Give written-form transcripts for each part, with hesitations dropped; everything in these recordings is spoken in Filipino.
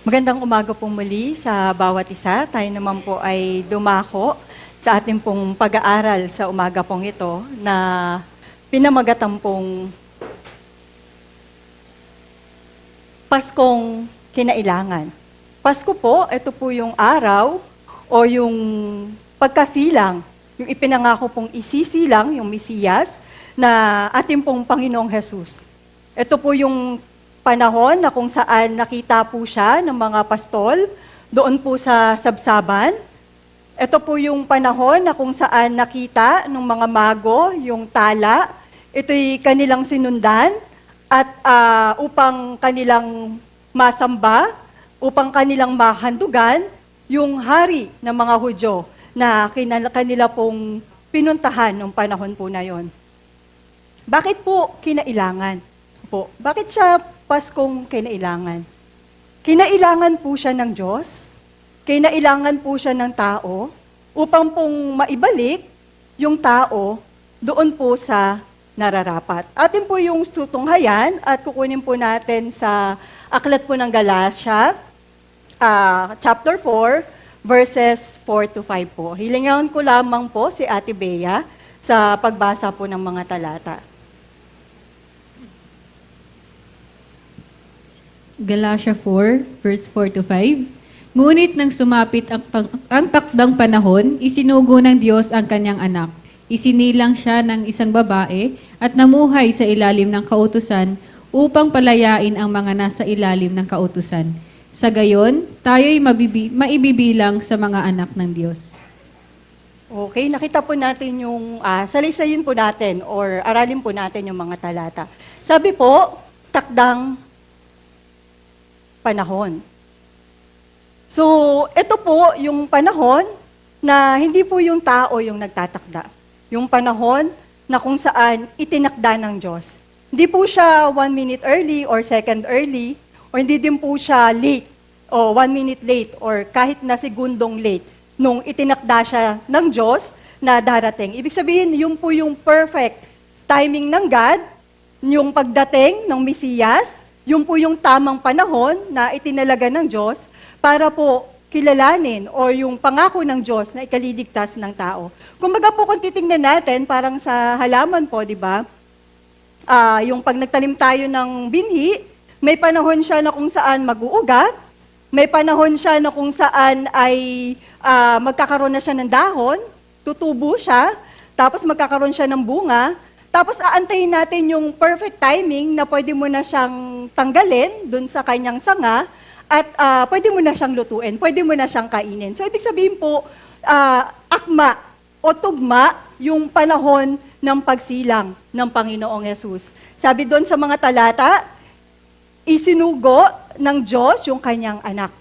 Magandang umaga pong muli sa bawat isa. Tayo naman po ay dumako sa ating pong pag-aaral sa umaga pong ito na pinamagatan pong Paskong Kinailangan. Pasko po, ito po yung araw o yung pagkasilang, yung ipinangako pong isisilang, yung Mesiyas, na ating pong Panginoong Jesus. Ito po yung panahon na kung saan nakita po siya ng mga pastol doon po sa sabsaban. Ito po yung panahon na kung saan nakita ng mga mago yung tala. Ito'y kanilang sinundan at upang kanilang masamba, upang kanilang mahandugan yung hari ng mga Hudyo na kanila pong pinuntahan ng panahon po na yon. Bakit po kinailangan? Bakit siya Paskong kinailangan? Kinailangan po siya ng Diyos, kinailangan po siya ng tao, upang pong maibalik yung tao doon po sa nararapat. Atin po yung tutunghayan at kukunin po natin sa aklat po ng Galatia, chapter 4, verses 4 to 5 po. Hilingan ko lamang po si Ate Bea sa pagbasa po ng mga talata. Galatia 4, verse 4 to 5. Ngunit nang sumapit ang takdang panahon, isinugo ng Diyos ang kanyang anak. Isinilang siya ng isang babae at namuhay sa ilalim ng kautusan upang palayain ang mga nasa ilalim ng kautusan. Sa gayon, tayo'y maibibilang sa mga anak ng Diyos. Okay, nakita po natin yung, salaysayin po natin or aralin po natin yung mga talata. Sabi po, takdang panahon. So, ito po yung panahon na hindi po yung tao yung nagtatakda. Yung panahon na kung saan itinakda ng Diyos. Hindi po siya 1 minute early or second early, o hindi din po siya late, o 1 minute late, or kahit na segundong late, nung itinakda siya ng Diyos na darating. Ibig sabihin, yun po yung perfect timing ng God, yung pagdating ng Mesiyas, yun po yung tamang panahon na itinalaga ng Diyos para po kilalanin o yung pangako ng Diyos na ikaliligtas ng tao. Kumbaga po kung titingnan natin, parang sa halaman po, di ba? Yung pag nagtanim tayo ng binhi, may panahon siya na kung saan mag-uugat, may panahon siya na kung saan ay magkakaroon na siya ng dahon, tutubo siya, tapos magkakaroon siya ng bunga, tapos aantayin natin yung perfect timing na pwede mo na siyang tanggalin dun sa kanyang sanga at pwede mo na siyang lutuin, pwede mo na siyang kainin. So ibig sabihin po, akma o tugma yung panahon ng pagsilang ng Panginoong Yesus. Sabi doon sa mga talata, isinugo ng Diyos yung kanyang anak.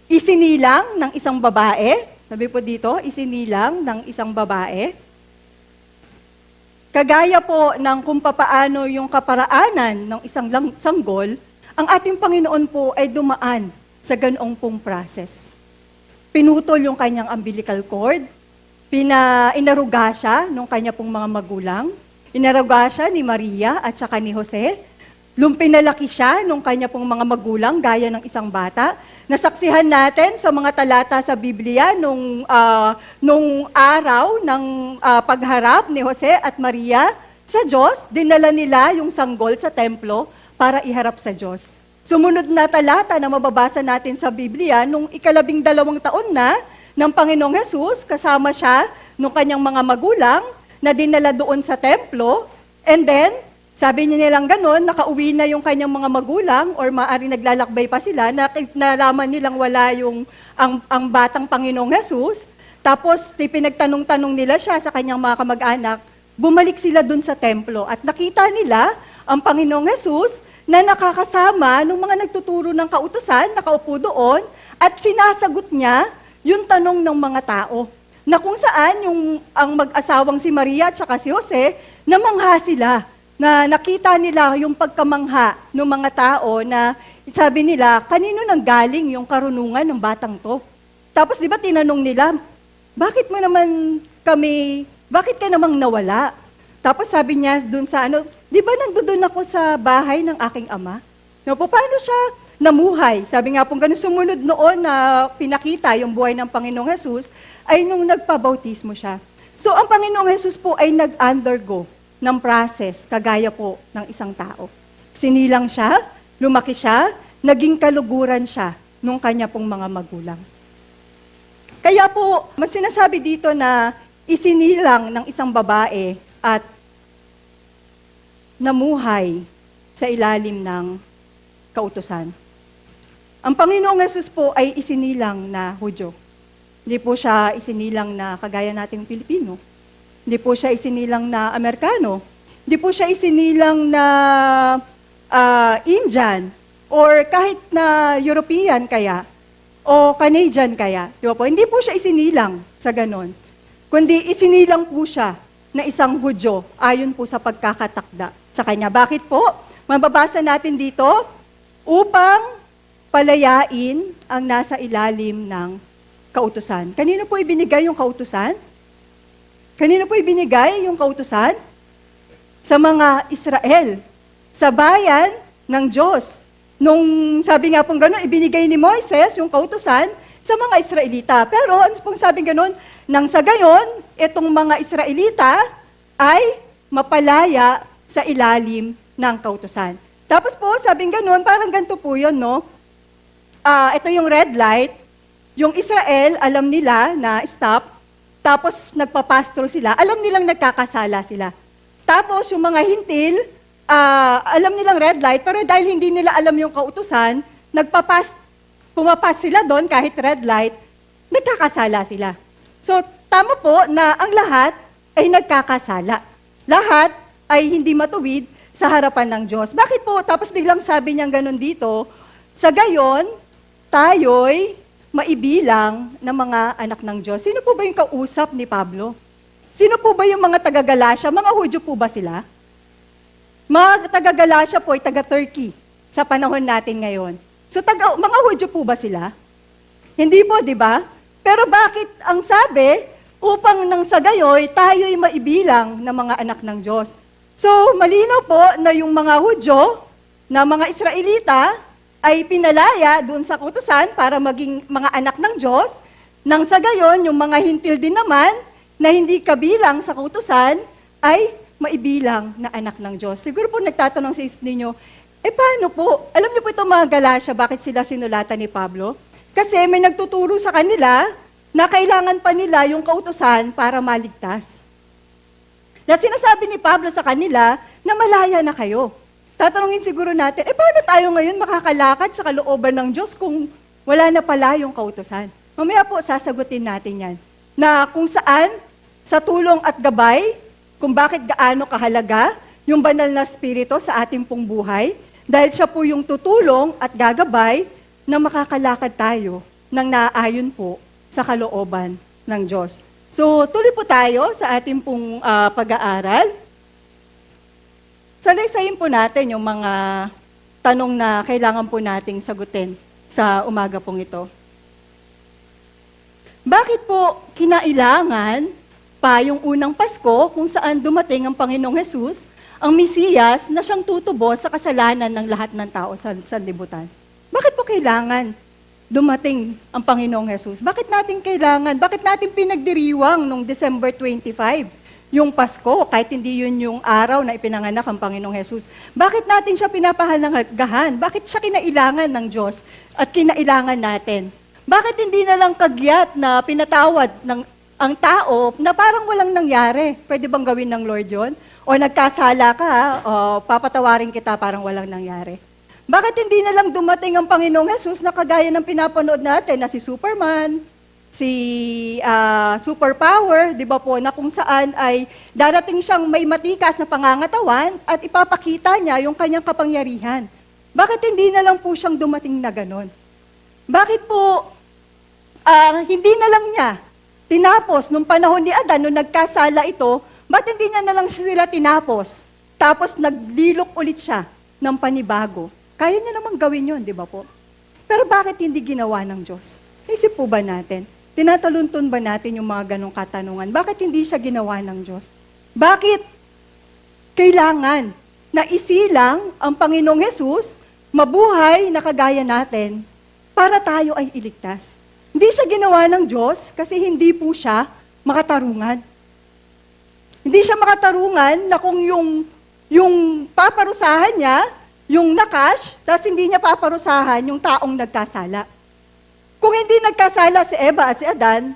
Isinilang ng isang babae, sabi po dito, isinilang ng isang babae. Kagaya po ng kung papaano yung kaparaanan ng isang sanggol, ang ating Panginoon po ay dumaan sa ganoong pong process. Pinutol yung kanyang umbilical cord, inaruga siya ng kanya pong mga magulang, inaruga siya ni Maria at saka ni Jose, pinalaki siya ng kanya pong mga magulang gaya ng isang bata. Nasaksihan natin sa mga talata sa Biblia nung araw ng pagharap ni Jose at Maria sa Diyos, dinala nila yung sanggol sa templo para iharap sa Diyos. Sumunod na talata na mababasa natin sa Biblia, nung 12 taon na ng Panginoong Jesus, kasama siya ng kanyang mga magulang na dinala doon sa templo, and then, sabi niya nilang gano'n, nakauwi na yung kanyang mga magulang or maaari naglalakbay pa sila, nalaman nilang wala yung ang batang Panginoong Jesus. Tapos pinagtanong-tanong nila siya sa kanyang mga kamag-anak, bumalik sila dun sa templo at nakita nila ang Panginoong Jesus na nakakasama ng mga nagtuturo ng kautusan, nakaupo doon, at sinasagot niya yung tanong ng mga tao. Na kung saan ang mag-asawang si Maria at saka si Jose, namangha sila na nakita nila yung pagkamangha ng mga tao na sabi nila, kanino nang galing yung karunungan ng batang to? Tapos di ba tinanong nila, bakit ka namang nawala? Tapos sabi niya dun sa di ba nandoon ako sa bahay ng aking ama? No, paano siya namuhay. Sabi nga pong ganun, sumunod noon na pinakita yung buhay ng Panginoong Jesus ay nung nagpabautismo siya. So ang Panginoong Jesus po ay nag-undergo ng process, kagaya po ng isang tao. Sinilang siya, lumaki siya, naging kaluguran siya nung kanya pong mga magulang. Kaya po, mas sinasabi dito na isinilang ng isang babae at namuhay sa ilalim ng kautusan. Ang Panginoong Jesus po ay isinilang na Hudyo. Hindi po siya isinilang na kagaya nating Pilipino. Hindi po siya isinilang na Amerikano. Hindi po siya isinilang na Indian or kahit na European kaya o Canadian kaya. Di ba po? Hindi po siya isinilang sa ganon. Kundi isinilang po siya na isang Hudyo ayon po sa pagkakatakda sa kanya. Bakit po? Mababasa natin dito, upang palayain ang nasa ilalim ng kautusan. Kanino po ibinigay yung kautusan? Kanino po ibinigay yung kautusan? Sa mga Israel, sa bayan ng Diyos. Nung sabi nga pong gano'n, ibinigay ni Moises yung kautusan sa mga Israelita. Pero ano pong sabi gano'n? Nang sa gayon, itong mga Israelita ay mapalaya sa ilalim ng kautusan. Tapos po, sabing gano'n, parang ganito po yun, no? Ito yung red light. Yung Israel, alam nila na stop. Tapos nagpapastro sila. Alam nilang nagkakasala sila. Tapos yung mga hintil, alam nilang red light, pero dahil hindi nila alam yung kautusan, pumapas sila doon kahit red light, nagkakasala sila. So, tama po na ang lahat ay nagkakasala. Lahat ay hindi matuwid sa harapan ng Diyos. Bakit po? Tapos biglang sabi niyang ganun dito, sa gayon, tayo'y maibilang na mga anak ng Diyos. Sino po ba yung kausap ni Pablo? Sino po ba yung mga taga-Galacia? Mga Hudyo po ba sila? Mga taga-Galacia po ay taga-Turkey sa panahon natin ngayon. So mga Hudyo po ba sila? Hindi po, di ba? Pero bakit ang sabi, upang nang sa gayoy, tayo'y maibilang na mga anak ng Diyos? So, malinaw po na yung mga Hudyo, na mga Israelita, ay pinalaya doon sa kautusan para maging mga anak ng Diyos. Nang sa gayon, yung mga hintil din naman, na hindi kabilang sa kautusan, ay maibilang na anak ng Diyos. Siguro po nagtatanong sa isip ninyo, paano po? Alam niyo po itong mga Galacia, bakit sila sinulatan ni Pablo? Kasi may nagtuturo sa kanila na kailangan pa nila yung kautusan para maligtas. Na sinasabi ni Pablo sa kanila na malaya na kayo. Tatanungin siguro natin, paano tayo ngayon makakalakad sa kalooban ng Diyos kung wala na pala yung kautusan? Mamaya po sasagutin natin yan. Na kung saan, sa tulong at gabay, kung bakit gaano kahalaga yung banal na spirito sa ating pong buhay, dahil siya po yung tutulong at gagabay na makakalakad tayo ng naayon po sa kalooban ng Diyos. So, tuloy po tayo sa ating pong pag-aaral. Salaysayin po natin yung mga tanong na kailangan po nating sagutin sa umaga pong ito. Bakit po kinailangan pa yung unang Pasko kung saan dumating ang Panginoong Hesus, ang Mesiyas, na siyang tutubo sa kasalanan ng lahat ng tao sa sanlibutan? Bakit po kailangan dumating ang Panginoong Hesus? Bakit natin kailangan? Bakit natin pinagdiriwang nung December 25, yung Pasko, kahit hindi yun yung araw na ipinanganak ang Panginoong Hesus? Bakit natin siya pinapahalagahan? Bakit siya kinailangan ng Diyos at kinailangan natin? Bakit hindi na lang kagyat na pinatawad ng ang tao na parang walang nangyari? Pwede bang gawin ng Lord yun? O nagkasala ka, o papatawarin kita parang walang nangyari? Bakit hindi na lang dumating ang Panginoong Hesus na kagaya ng pinapanood natin na si Superman, si Superpower, di ba po, na kung saan ay darating siyang may matikas na pangangatawan at ipapakita niya yung kanyang kapangyarihan? Bakit hindi na lang po siyang dumating na ganon? Bakit po hindi na lang niya tinapos nung panahon ni Adan, nung nagkasala ito, ba't hindi niya na lang sila tinapos? Tapos naglilok ulit siya ng panibago. Kaya niya namang gawin yun, di ba po? Pero bakit hindi ginawa ng Diyos? Isip po ba natin? Tinataluntun ba natin yung mga ganong katanungan? Bakit hindi siya ginawa ng Diyos? Bakit kailangan na isilang ang Panginoong Hesus mabuhay na kagaya natin para tayo ay iligtas. Hindi siya ginawa ng Diyos kasi hindi po siya makatarungan. Hindi siya makatarungan na kung yung paparusahan niya, yung nakash, tapos hindi niya paparusahan yung taong nagkasala. Kung hindi nagkasala si Eva at si Adan,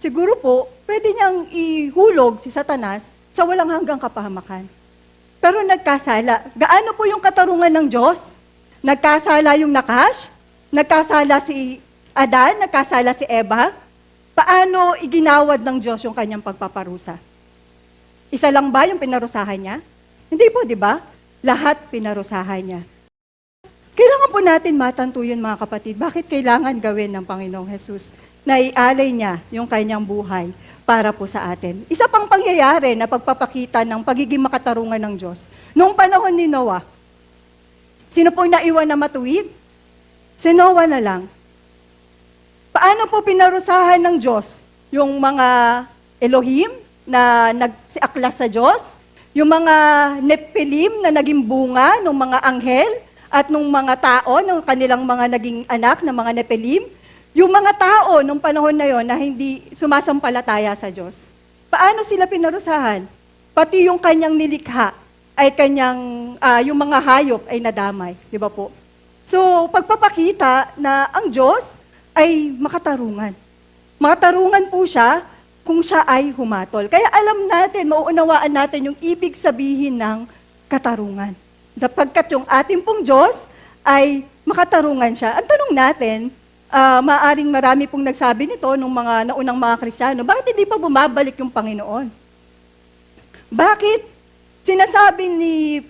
siguro po, pwede niyang ihulog si Satanas sa walang hanggang kapahamakan. Pero nagkasala. Gaano po yung katarungan ng Diyos? Nagkasala yung nakash? Nagkasala si Adan? Nagkasala si Eva? Paano iginawad ng Diyos yung kanyang pagpaparusa? Isa lang ba yung pinarusahan niya? Hindi po, di ba? Lahat pinarusahan niya. Kailangan po natin matantuyan, mga kapatid, bakit kailangan gawin ng Panginoong Jesus na ialay niya yung kanyang buhay para po sa atin. Isa pang pangyayari na pagpapakita ng pagiging makatarungan ng Diyos. Noong panahon ni Noah, sino po naiwan na matuwid? Si Noah na lang. Paano po pinarusahan ng Diyos yung mga Elohim na nagsiaklas sa Diyos? Yung mga Nephilim na naging bunga ng mga anghel at ng mga tao, ng kanilang mga naging anak na mga Nephilim? Yung mga tao nung panahon na yon na hindi sumasampalataya sa Diyos. Paano sila pinarusahan? Pati yung kanyang nilikha ay yung mga hayop ay nadamay. Di ba po? So, pagpapakita na ang Diyos ay makatarungan. Makatarungan po siya kung siya ay humatol. Kaya alam natin, mauunawaan natin yung ibig sabihin ng katarungan. Sapagkat yung ating pong Diyos ay makatarungan siya. Ang tanong natin, maaring marami pong nagsabi nito nung mga naunang mga Kristiyano, bakit hindi pa bumabalik yung Panginoon? Bakit sinasabi ni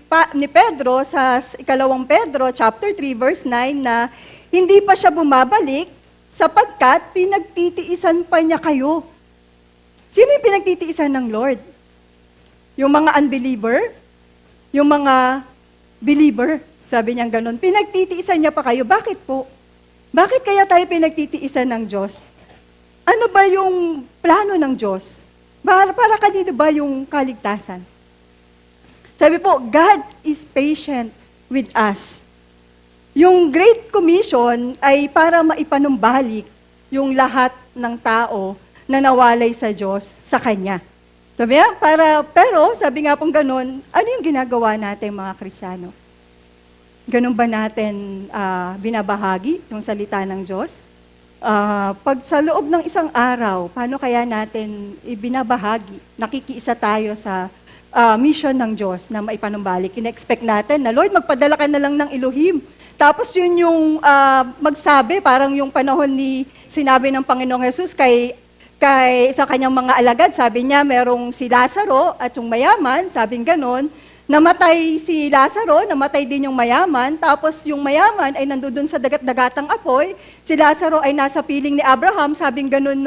Pedro sa ikalawang Pedro, chapter 3, verse 9, na hindi pa siya bumabalik sapagkat pinagtitiisan pa niya kayo. Sino yung pinagtitiisan ng Lord? Yung mga unbeliever? Yung mga believer? Sabi niya ganun. Pinagtitiisan niya pa kayo. Bakit po? Bakit kaya tayo pinagtitiisan ng Diyos? Ano ba yung plano ng Diyos? Para kanino ba yung kaligtasan? Sabi po, God is patient with us. Yung Great Commission ay para maipanumbalik yung lahat ng tao na nawalay sa Diyos sa Kanya. Sabi nga, pero sabi nga pong ganun, ano yung ginagawa natin mga Kristiyano? Ganun ba natin binabahagi yung salita ng Diyos? Pag sa loob ng isang araw, paano kaya natin ibinabahagi? Nakikiisa tayo sa mission ng Diyos na maipanumbalik. Kina-expect natin na, Lord, magpadala ka na lang ng Elohim. Tapos yun yung magsabi, parang yung panahon ni sinabi ng Panginoong Jesus kay sa kanyang mga alagad, sabi niya, merong si Lazaro at yung mayaman, sabing ganon, namatay si Lazaro, namatay din yung mayaman, tapos yung mayaman ay nandoon sa dagat-dagatang apoy, si Lazaro ay nasa piling ni Abraham, sabing ganon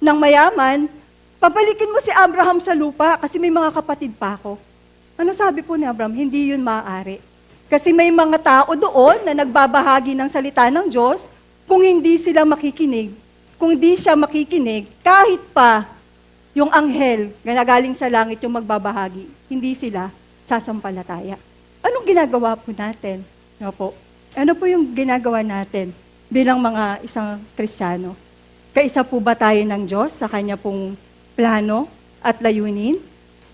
ng mayaman, pabalikin mo si Abraham sa lupa kasi may mga kapatid pa ako. Ano sabi po ni Abraham? Hindi yun maaari. Kasi may mga tao doon na nagbabahagi ng salita ng Diyos, kung hindi sila makikinig, kung di siya makikinig, kahit pa yung anghel na galing sa langit yung magbabahagi, hindi sila sasampalataya. Anong ginagawa po natin? No po? Ano po yung ginagawa natin bilang mga isang Kristiyano? Kaisa po ba tayo ng Diyos sa Kanya pong plano at layunin?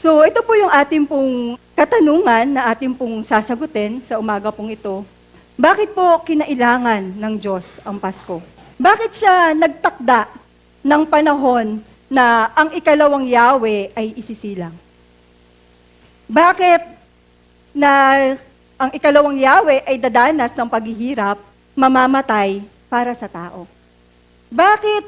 So ito po yung ating pong katanungan na ating pong sasagutin sa umaga pong ito. Bakit po kinailangan ng Diyos ang Pasko? Bakit siya nagtakda ng panahon na ang ikalawang Yahweh ay isisilang? Bakit na ang ikalawang Yahweh ay dadanas ng paghihirap, mamamatay para sa tao? Bakit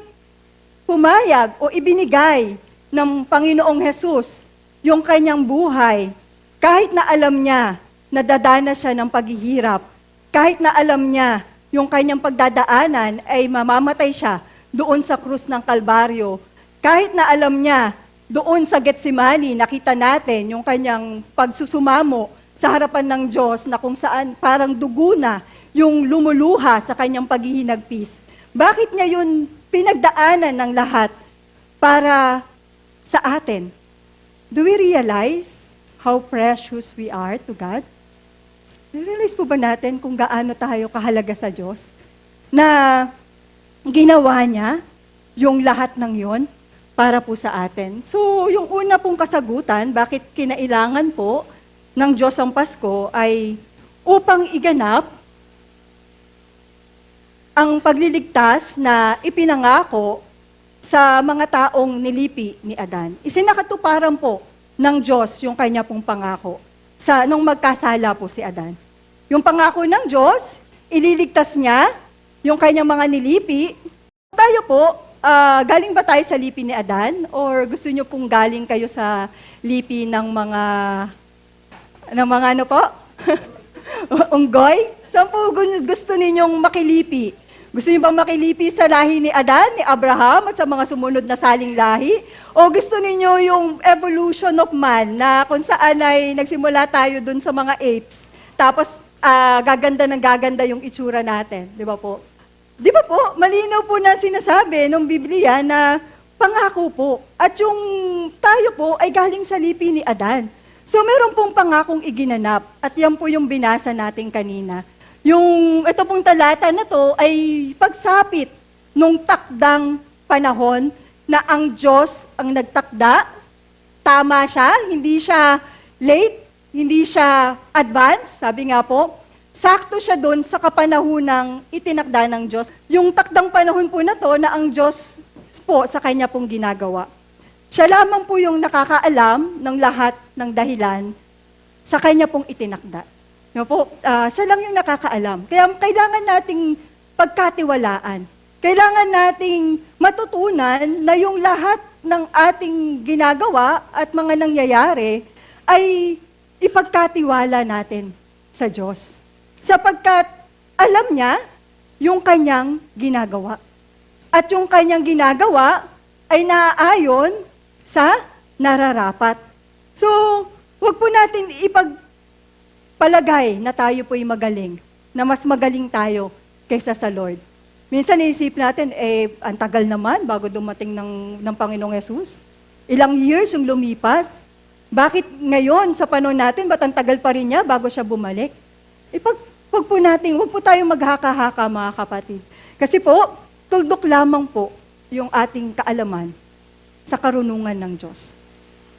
pumayag o ibinigay ng Panginoong Jesus yung kanyang buhay kahit na alam niya na dadanas siya ng paghihirap, kahit na alam niya yung kanyang pagdadaanan ay mamamatay siya doon sa krus ng Kalbaryo. Kahit na alam niya, doon sa Getsemani, nakita natin yung kanyang pagsusumamo sa harapan ng Diyos na kung saan parang dugo na yung lumuluha sa kanyang paghihinagpis. Bakit niya yun pinagdaanan ng lahat para sa atin? Do we realize how precious we are to God? realize po ba natin kung gaano tayo kahalaga sa Diyos? Na ginawa niya yung lahat ng yon para po sa atin. So, yung una pong kasagutan, bakit kinailangan po ng Diyos ang Pasko ay upang iganap ang pagliligtas na ipinangako sa mga taong nilipi ni Adan. Isinakatuparan po ng Diyos yung kanya pong pangako nung magkasala po si Adan. Yung pangako ng Diyos, ililigtas niya yung kanyang mga nilipi. Tayo po, galing ba tayo sa lipi ni Adan? Or gusto niyo pong galing kayo sa lipi ng mga ano po? Unggoy? Saan po gusto ninyong makilipi? Gusto niyo bang makilipi sa lahi ni Adan, ni Abraham, at sa mga sumunod na saling lahi? O gusto niyo yung evolution of man, na kung saan ay nagsimula tayo dun sa mga apes, tapos gaganda ng gaganda yung itsura natin, di ba po? Di ba po, malinaw po na sinasabi ng Biblia na pangako po. At yung tayo po ay galing sa lipi ni Adan. So meron pong pangakong iginanap, at yan po yung binasa natin kanina. Ito pong talata na to ay pagsapit nung takdang panahon na ang Diyos ang nagtakda. Tama siya, hindi siya late, hindi siya advance, sabi nga po. Sakto siya doon sa kapanahunang itinakda ng Diyos. Yung takdang panahon po na to na ang Diyos po sa kanya pong ginagawa. Siya lamang po yung nakakaalam ng lahat ng dahilan sa kanya pong itinakda. Siya lang yung nakakaalam. Kaya kailangan nating pagkatiwalaan. Kailangan nating matutunan na yung lahat ng ating ginagawa at mga nangyayari ay ipagkatiwala natin sa Diyos. Sapagkat alam niya yung kanyang ginagawa. At yung kanyang ginagawa ay naaayon sa nararapat. So, huwag po natin ipagpalagay na tayo po'y magaling, na mas magaling tayo kaysa sa Lord. Minsan naisip natin, ang tagal naman bago dumating ng Panginoong Yesus. Ilang years yung lumipas. Bakit ngayon, sa panahon natin, ba't ang tagal pa rin niya bago siya bumalik? Huwag po tayong maghaka-haka, mga kapatid. Kasi po, tuldok lamang po yung ating kaalaman sa karunungan ng Diyos.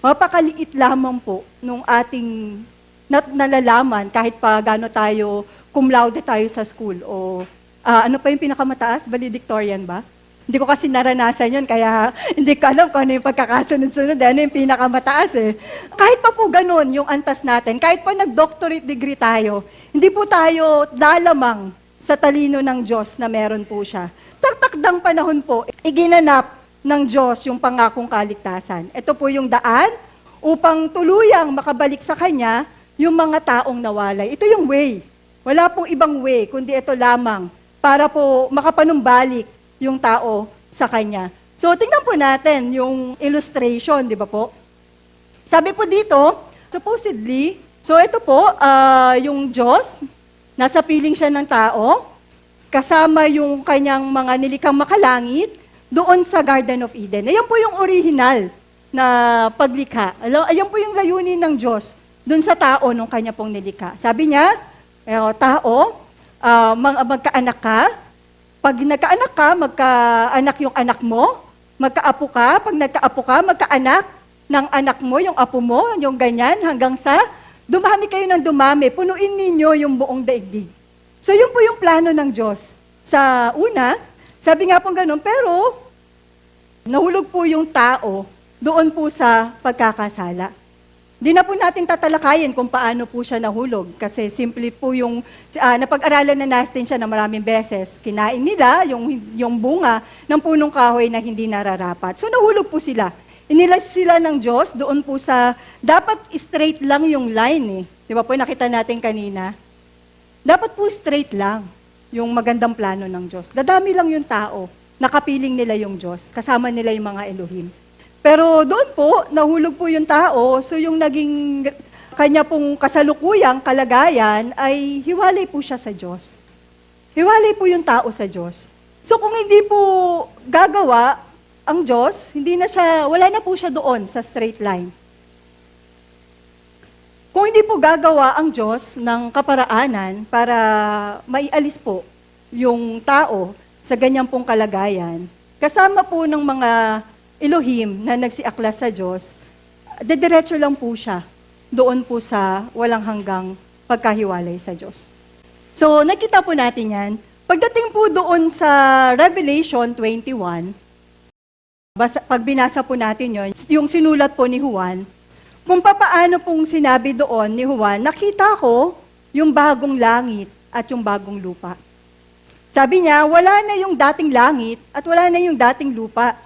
Mapakaliit lamang po nung ating nalalaman kahit pa gaano tayo, cum laude tayo sa school o ano pa yung pinakamataas? Valedictorian ba? Hindi ko kasi naranasan yun, kaya hindi ko alam kung ano yung pagkakasunod-sunod, ano yung pinakamataas eh. Kahit pa po ganun yung antas natin, kahit pa nag-doctorate degree tayo, hindi po tayo lalamang sa talino ng Diyos na meron po siya. Sa takdang panahon po, iginanap ng Diyos yung pangakong kaligtasan. Ito po yung daan upang tuluyang makabalik sa Kanya yung mga taong nawalay. Ito yung way. Wala pong ibang way, kundi ito lamang para po makapanumbalik yung tao sa Kanya. So, tingnan po natin yung illustration, di ba po? Sabi po dito, supposedly, so ito po, yung Diyos, nasa piling siya ng tao, kasama yung kanyang mga nilikang makalangit, doon sa Garden of Eden. Ayan po yung original na paglikha. Ayan po yung layunin ng Diyos doon sa tao nung kanya pong nilikha. Sabi niya, tao, magkaanak ka. Pag nagkaanak ka, magkaanak yung anak mo. Magkaapo ka. Pag nagkaapo ka, magkaanak ng anak mo, yung apo mo, yung ganyan, hanggang sa dumami kayo ng dumami. Punuin ninyo yung buong daigdig. So yun po yung plano ng Diyos. Sa una, sabi nga pong ganun, pero nahulog po yung tao doon po sa pagkakasala. Di na po natin tatalakayin kung paano po siya nahulog. Kasi simple po yung, napag-aralan na natin siya na maraming beses. Kinain nila yung bunga ng punong kahoy na hindi nararapat. So nahulog po sila. Inilas sila ng Diyos doon po sa, dapat straight lang yung line eh. Di ba po nakita natin kanina? Dapat po straight lang yung magandang plano ng Diyos. Dadami lang yung tao. Nakapiling nila yung Diyos. Kasama nila yung mga Elohim. Pero doon po, nahulog po yung tao, so yung naging kanya pong kasalukuyang kalagayan ay hiwalay po siya sa Diyos. Hiwalay po yung tao sa Diyos. So kung hindi po gagawa ang Diyos, wala na po siya doon sa straight line. Kung hindi po gagawa ang Diyos ng kaparaanan para maialis po yung tao sa ganyan pong kalagayan, kasama po ng mga Elohim na nagsiaklas sa Diyos, dediretso lang po siya doon po sa walang hanggang pagkahiwalay sa Diyos. So, nakita po natin yan. Pagdating po doon sa Revelation 21, pag binasa po natin yon, yung sinulat po ni Juan, kung papaano pong sinabi doon ni Juan, nakita ko yung bagong langit at yung bagong lupa. Sabi niya, wala na yung dating langit at wala na yung dating lupa.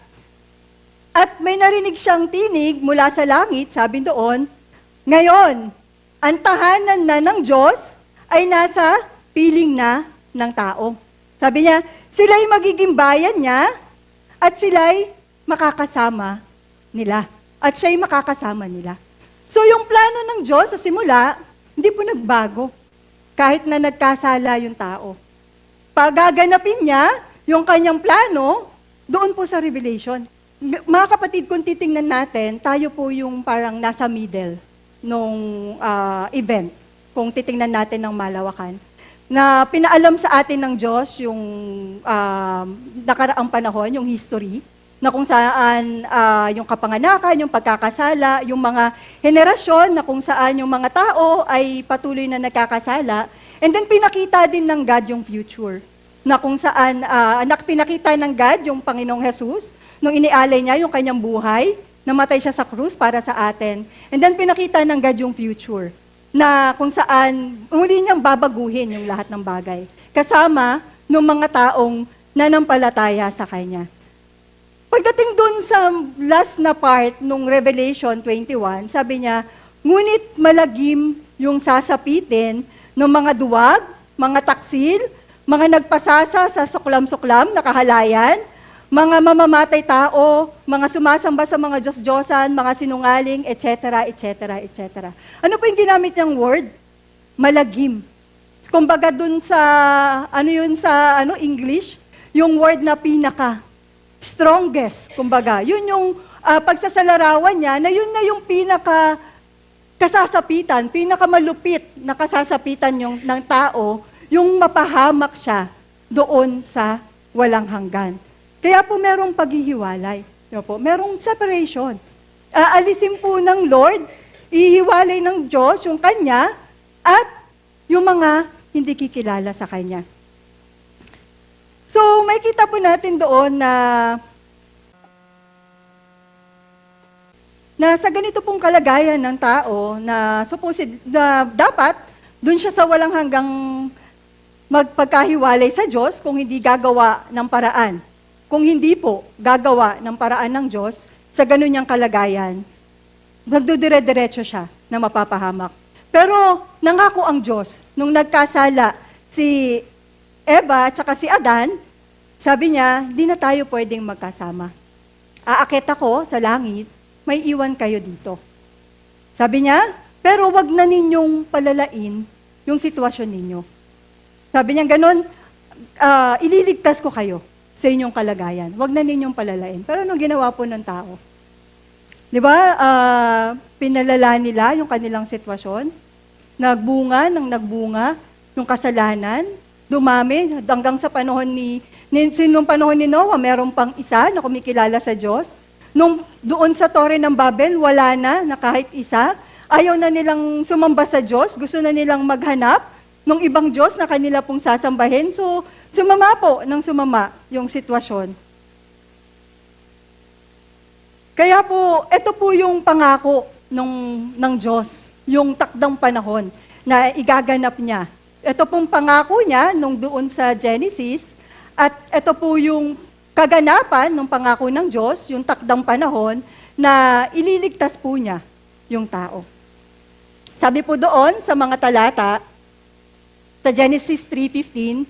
At may narinig siyang tinig mula sa langit, sabi doon, ngayon, ang tahanan na ng Diyos ay nasa piling na ng tao. Sabi niya, sila'y magiging bayan niya at sila'y makakasama nila. At siya'y makakasama nila. So yung plano ng Diyos sa simula, hindi po nagbago. Kahit na nagkasala yung tao. Pagaganapin niya yung kanyang plano, doon po sa Revelation. Mga kapatid, kung titingnan natin, tayo po yung parang nasa middle nung event. Kung titingnan natin ng malawakan. Na pinaalam sa atin ng Diyos yung nakaraang panahon, yung history, na kung saan yung kapanganakan, yung pagkakasala, yung mga henerasyon na kung saan yung mga tao ay patuloy na nagkakasala. And then pinakita din ng God yung future, na kung saan pinakita ng God yung Panginoong Jesus, nung inialay niya yung kanyang buhay, namatay siya sa krus para sa atin. And then pinakita ng God yung future, na kung saan muli niyang babaguhin yung lahat ng bagay, kasama ng mga taong nanampalataya sa Kanya. Pagdating dun sa last na part nung Revelation 21, sabi niya, ngunit malagim yung sasapitin ng mga duwag, mga taksil, mga nagpasasa sa suklam-suklam na kahalayan, mga mamamatay tao, mga sumasamba sa mga Diyos-Diyosan, mga sinungaling, etc., etc., etc. Ano po yung ginamit niyang word? Malagim. Kumbaga dun sa, English, yung word na pinaka. Strongest, kumbaga. Yun yung pagsasalarawan niya, na yun na yung pinaka kasasapitan, pinakamalupit na kasasapitan ng tao, yung mapahamak siya doon sa walang hanggan. Kaya po merong paghihiwalay. Merong separation. Aalisin po ng Lord, ihiwalay ng Diyos yung Kanya, at yung mga hindi kikilala sa Kanya. So, may kita po natin doon na sa ganito pong kalagayan ng tao na dapat doon siya sa walang hanggang magpagkahiwalay sa Diyos kung hindi gagawa ng paraan. Kung hindi po gagawa ng paraan ng Diyos sa ganun niyang kalagayan, magdudire-diretso siya na mapapahamak. Pero nangako ang Diyos nung nagkasala si Eva at saka si Adan, sabi niya, di na tayo pwedeng magkasama. Aakit ako sa langit, may iwan kayo dito. Sabi niya, pero wag na ninyong palalain yung sitwasyon ninyo. Sabi niya, ganun, ililigtas ko kayo sa inyong kalagayan. Wag na ninyong palalain. Pero anong ginawa po ng tao? Di ba, pinalala nila yung kanilang sitwasyon, nagbunga yung kasalanan, dumami hanggang sa panahon nung panahon ni Noah, meron pang isa na kumikilala sa Diyos. Nung doon sa Tore ng Babel, wala na kahit isa. Ayaw na nilang sumamba sa Diyos, gusto na nilang maghanap ng ibang Diyos na kanila pong sasambahin. So, sumama yung sitwasyon. Kaya po, ito po yung pangako ng Diyos, yung takdang panahon na igaganap niya. Ito pong pangako niya nung doon sa Genesis, at ito po yung kaganapan ng pangako ng Diyos, yung takdang panahon, na ililigtas po niya yung tao. Sabi po doon sa mga talata, sa Genesis 3:15,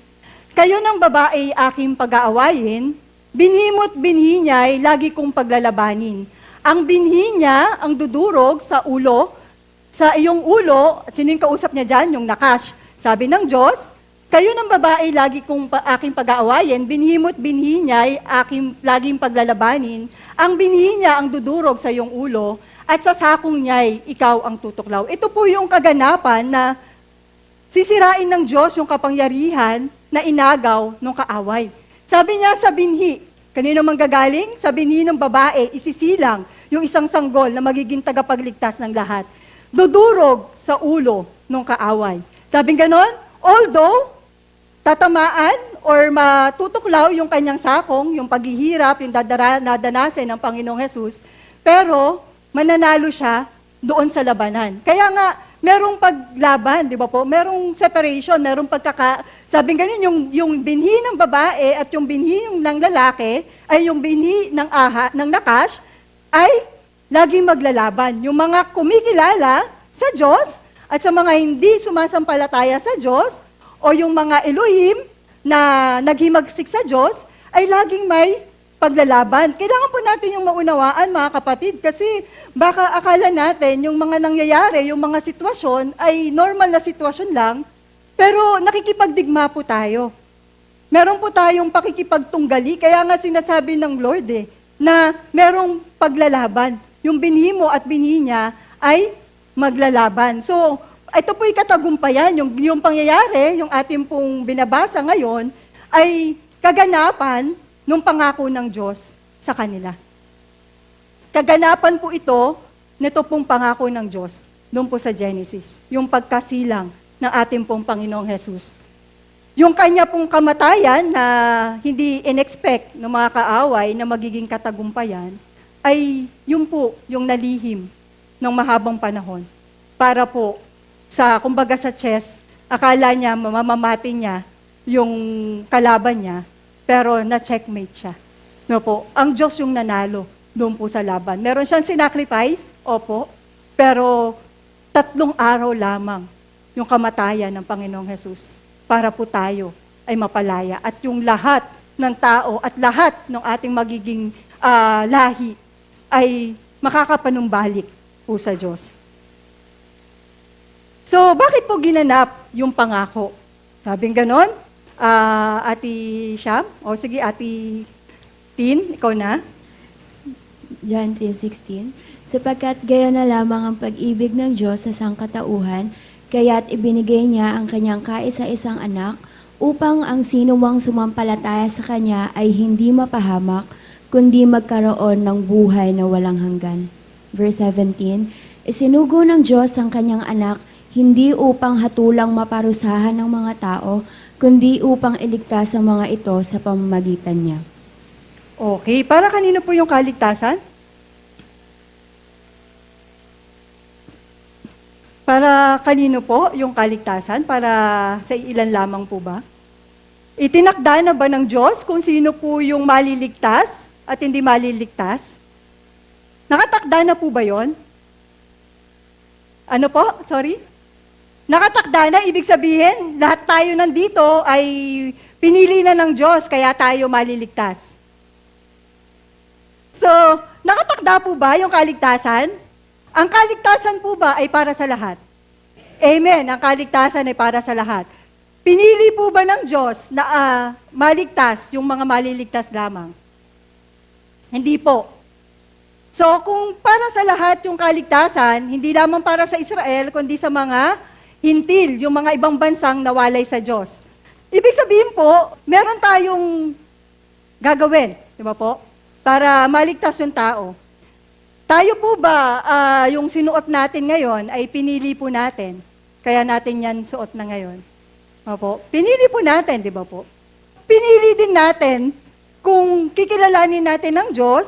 kayo ng babae aking pag-aawayin, binhimo't binhi niya'y lagi kong paglalabanin. Ang binhi niya, ang dudurog sa ulo, sa iyong ulo, at sino yung kausap niya dyan? Yung Nakash. Sabi ng Diyos, kayo ng babae lagi kong aking pag-aawayin, binhimo't binhi niya'y aking laging paglalabanin. Ang binhi niya ang dudurog sa iyong ulo, at sa sakong niya'y ikaw ang tutuklaw. Ito po yung kaganapan na sisirain ng Diyos yung kapangyarihan na inagaw ng kaaway. Sabi niya sa binhi, kanino manggagaling? Sa binhi ng babae, isisilang yung isang sanggol na magiging tagapagligtas ng lahat. Dudurog sa ulo ng kaaway. Sabi ganon, although tatamaan or matutuklaw yung kanyang sakong, yung paghihirap, yung nadanasin ng Panginoong Jesus, pero mananalo siya doon sa labanan. Kaya nga, merong paglaban, di ba po? Merong separation, merong sabi ganun, yung binhi ng babae at yung binhi ng lalaki, ay yung binhi ng Nakash, ay laging maglalaban. Yung mga kumikilala sa Diyos at sa mga hindi sumasampalataya sa Diyos, o yung mga Elohim na naghimagsik sa Diyos, ay laging may paglalaban. Kailangan po natin yung maunawaan, mga kapatid, kasi baka akala natin yung mga nangyayari, yung mga sitwasyon, ay normal na sitwasyon lang, pero nakikipagdigma po tayo. Meron po tayong pakikipagtunggali, kaya nga sinasabi ng Lord na merong paglalaban. Yung binhi mo at binhi niya ay maglalaban. So, ito po'y katagumpayan. Yung pangyayari, yung ating pong binabasa ngayon, ay kaganapan nung pangako ng Diyos sa kanila. Kaganapan po ito, nito pong pangako ng Diyos, doon po sa Genesis, yung pagkasilang ng ating pong Panginoong Jesus. Yung kanya pong kamatayan na hindi in-expect ng mga kaaway na magiging katagumpayan, ay yun po yung nalihim ng mahabang panahon. Para po, kumbaga sa chess, akala niya, mamamati niya yung kalaban niya, pero na-checkmate siya. No po, ang Diyos yung nanalo doon po sa laban. Meron siyang sinacrifice, opo, pero 3 araw lamang yung kamatayan ng Panginoong Jesus para po tayo ay mapalaya. At yung lahat ng tao at lahat ng ating magiging lahi ay makakapanumbalik po sa Diyos. So, bakit po ginanap yung pangako? Sabing ganon? Ati Sham? O sige, Ati Tin, ikaw na. John 3:16, sapagkat gayon na lamang ang pag-ibig ng Diyos sa sangkatauhan, kaya't ibinigay niya ang kanyang kaisa-isang anak, upang ang sinumang sumampalataya sa kanya ay hindi mapahamak, kundi magkaroon ng buhay na walang hanggan. Verse 17, isinugo ng Diyos ang kanyang anak, hindi upang hatulang maparusahan ng mga tao, kundi upang iligtas ang mga ito sa pamamagitan niya. Okay, para kanino po yung kaligtasan? Para kanino po yung kaligtasan? Para sa ilan lamang po ba? Itinakda na ba ng Diyos kung sino po yung maliligtas at hindi maliligtas? Nakatakda na po ba yon? Ano po? Sorry? Nakatakda na, ibig sabihin, lahat tayo nandito ay pinili na ng Diyos, kaya tayo maliligtas. So, nakatakda po ba yung kaligtasan? Ang kaligtasan po ba ay para sa lahat? Amen, ang kaligtasan ay para sa lahat. Pinili po ba ng Diyos na maligtas yung mga maliligtas lamang? Hindi po. So, kung para sa lahat yung kaligtasan, hindi lamang para sa Israel, kundi sa mga hintil, yung mga ibang bansang nawalay sa Diyos. Ibig sabihin po, meron tayong gagawin, di ba po? Para maligtas yung tao. Tayo po ba, yung sinuot natin ngayon, ay pinili po natin. Kaya natin yan suot na ngayon. Opo. Pinili po natin, di ba po? Pinili din natin kung kikilalanin natin ng Diyos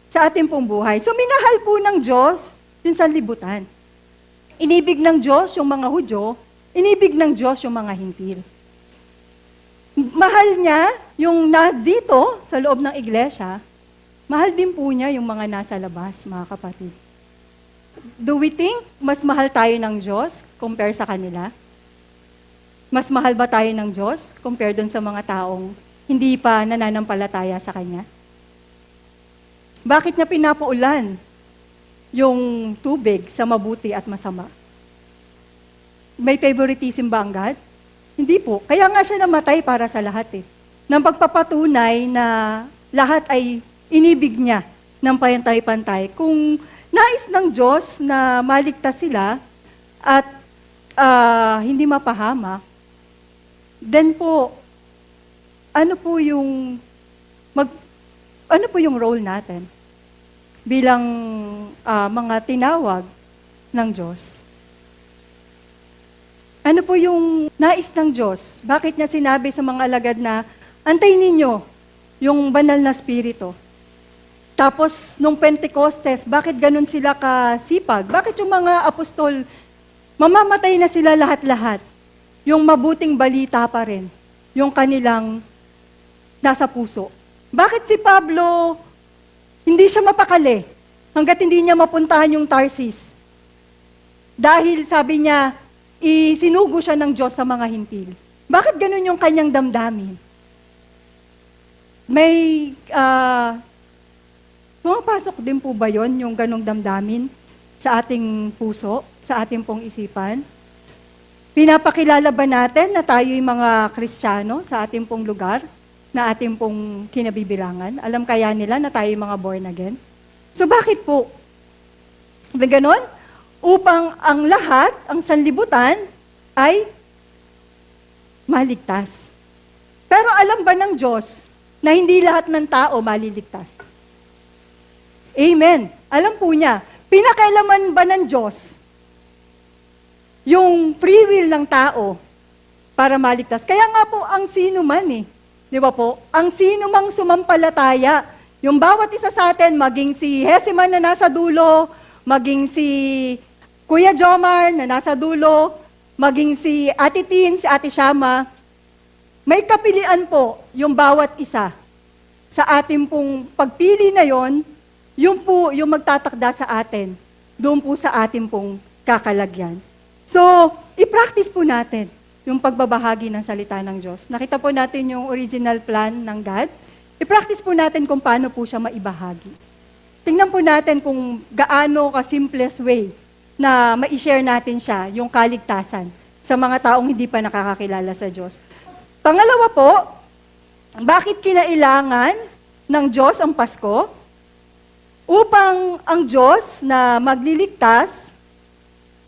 sa ating pong buhay. So, minahal po ng Diyos yung sanlibutan. Inibig ng Diyos yung mga Hudyo, inibig ng Diyos yung mga hintil. Mahal niya yung dito sa loob ng iglesia, mahal din po niya yung mga nasa labas, mga kapatid. Do we think mas mahal tayo ng Diyos compare sa kanila? Mas mahal ba tayo ng Diyos compare dun sa mga taong hindi pa nananampalataya sa Kanya? Bakit niya pinapaulan yung tubig sa mabuti at masama? May favoritism ba ang God? Hindi po. Kaya nga siya namatay para sa lahat Nang pagpapatunay na lahat ay inibig niya ng pantay-pantay. Kung nais ng Diyos na maligtas sila at hindi mapahamak, then po, ano po yung role natin bilang mga tinawag ng Diyos? Ano po yung nais ng Diyos? Bakit niya sinabi sa mga alagad na, antayin ninyo yung banal na spirito? Tapos, nung Pentecostes, bakit ganun sila kasipag? Bakit yung mga apostol, mamamatay na sila lahat-lahat? Yung mabuting balita pa rin, yung kanilang nasa puso. Bakit si Pablo, hindi siya mapakali hanggat hindi niya mapuntahan yung Tarsis? Dahil sabi niya, isinugo siya ng Diyos sa mga hintil. Bakit ganun yung kanyang damdamin? May, pumapasok din po ba yon yung ganong damdamin sa ating puso, sa ating pong isipan? Pinapakilala ba natin na tayo'y mga Kristiyano sa ating pong lugar, na ating pong kinabibilangan? Alam kaya nila na tayo'y mga born again? So bakit po? May ganon? Upang ang lahat, ang sanlibutan, ay maligtas. Pero alam ba ng Diyos na hindi lahat ng tao maliligtas? Amen. Alam po niya, pinakailaman ba ng Diyos yung free will ng tao para maligtas? Kaya nga po, ang sino man di ba po? Ang sino mang sumampalataya, yung bawat isa sa atin, maging si Hesiman na nasa dulo, maging si Kuya Jomar na nasa dulo, maging si Ate Tin, si Ate Shama, may kapilian po yung bawat isa sa ating pong pagpili na yon. Yung po, yung magtatakda sa atin, doon po sa ating pong kakalagyan. So, i-practice po natin yung pagbabahagi ng salita ng Diyos. Nakita po natin yung original plan ng God. I-practice po natin kung paano po siya maibahagi. Tingnan po natin kung gaano ka-simplest way na ma-share natin siya, yung kaligtasan, sa mga taong hindi pa nakakakilala sa Diyos. Pangalawa po, bakit kinailangan ng Diyos ang Pasko? Upang ang Diyos na magliligtas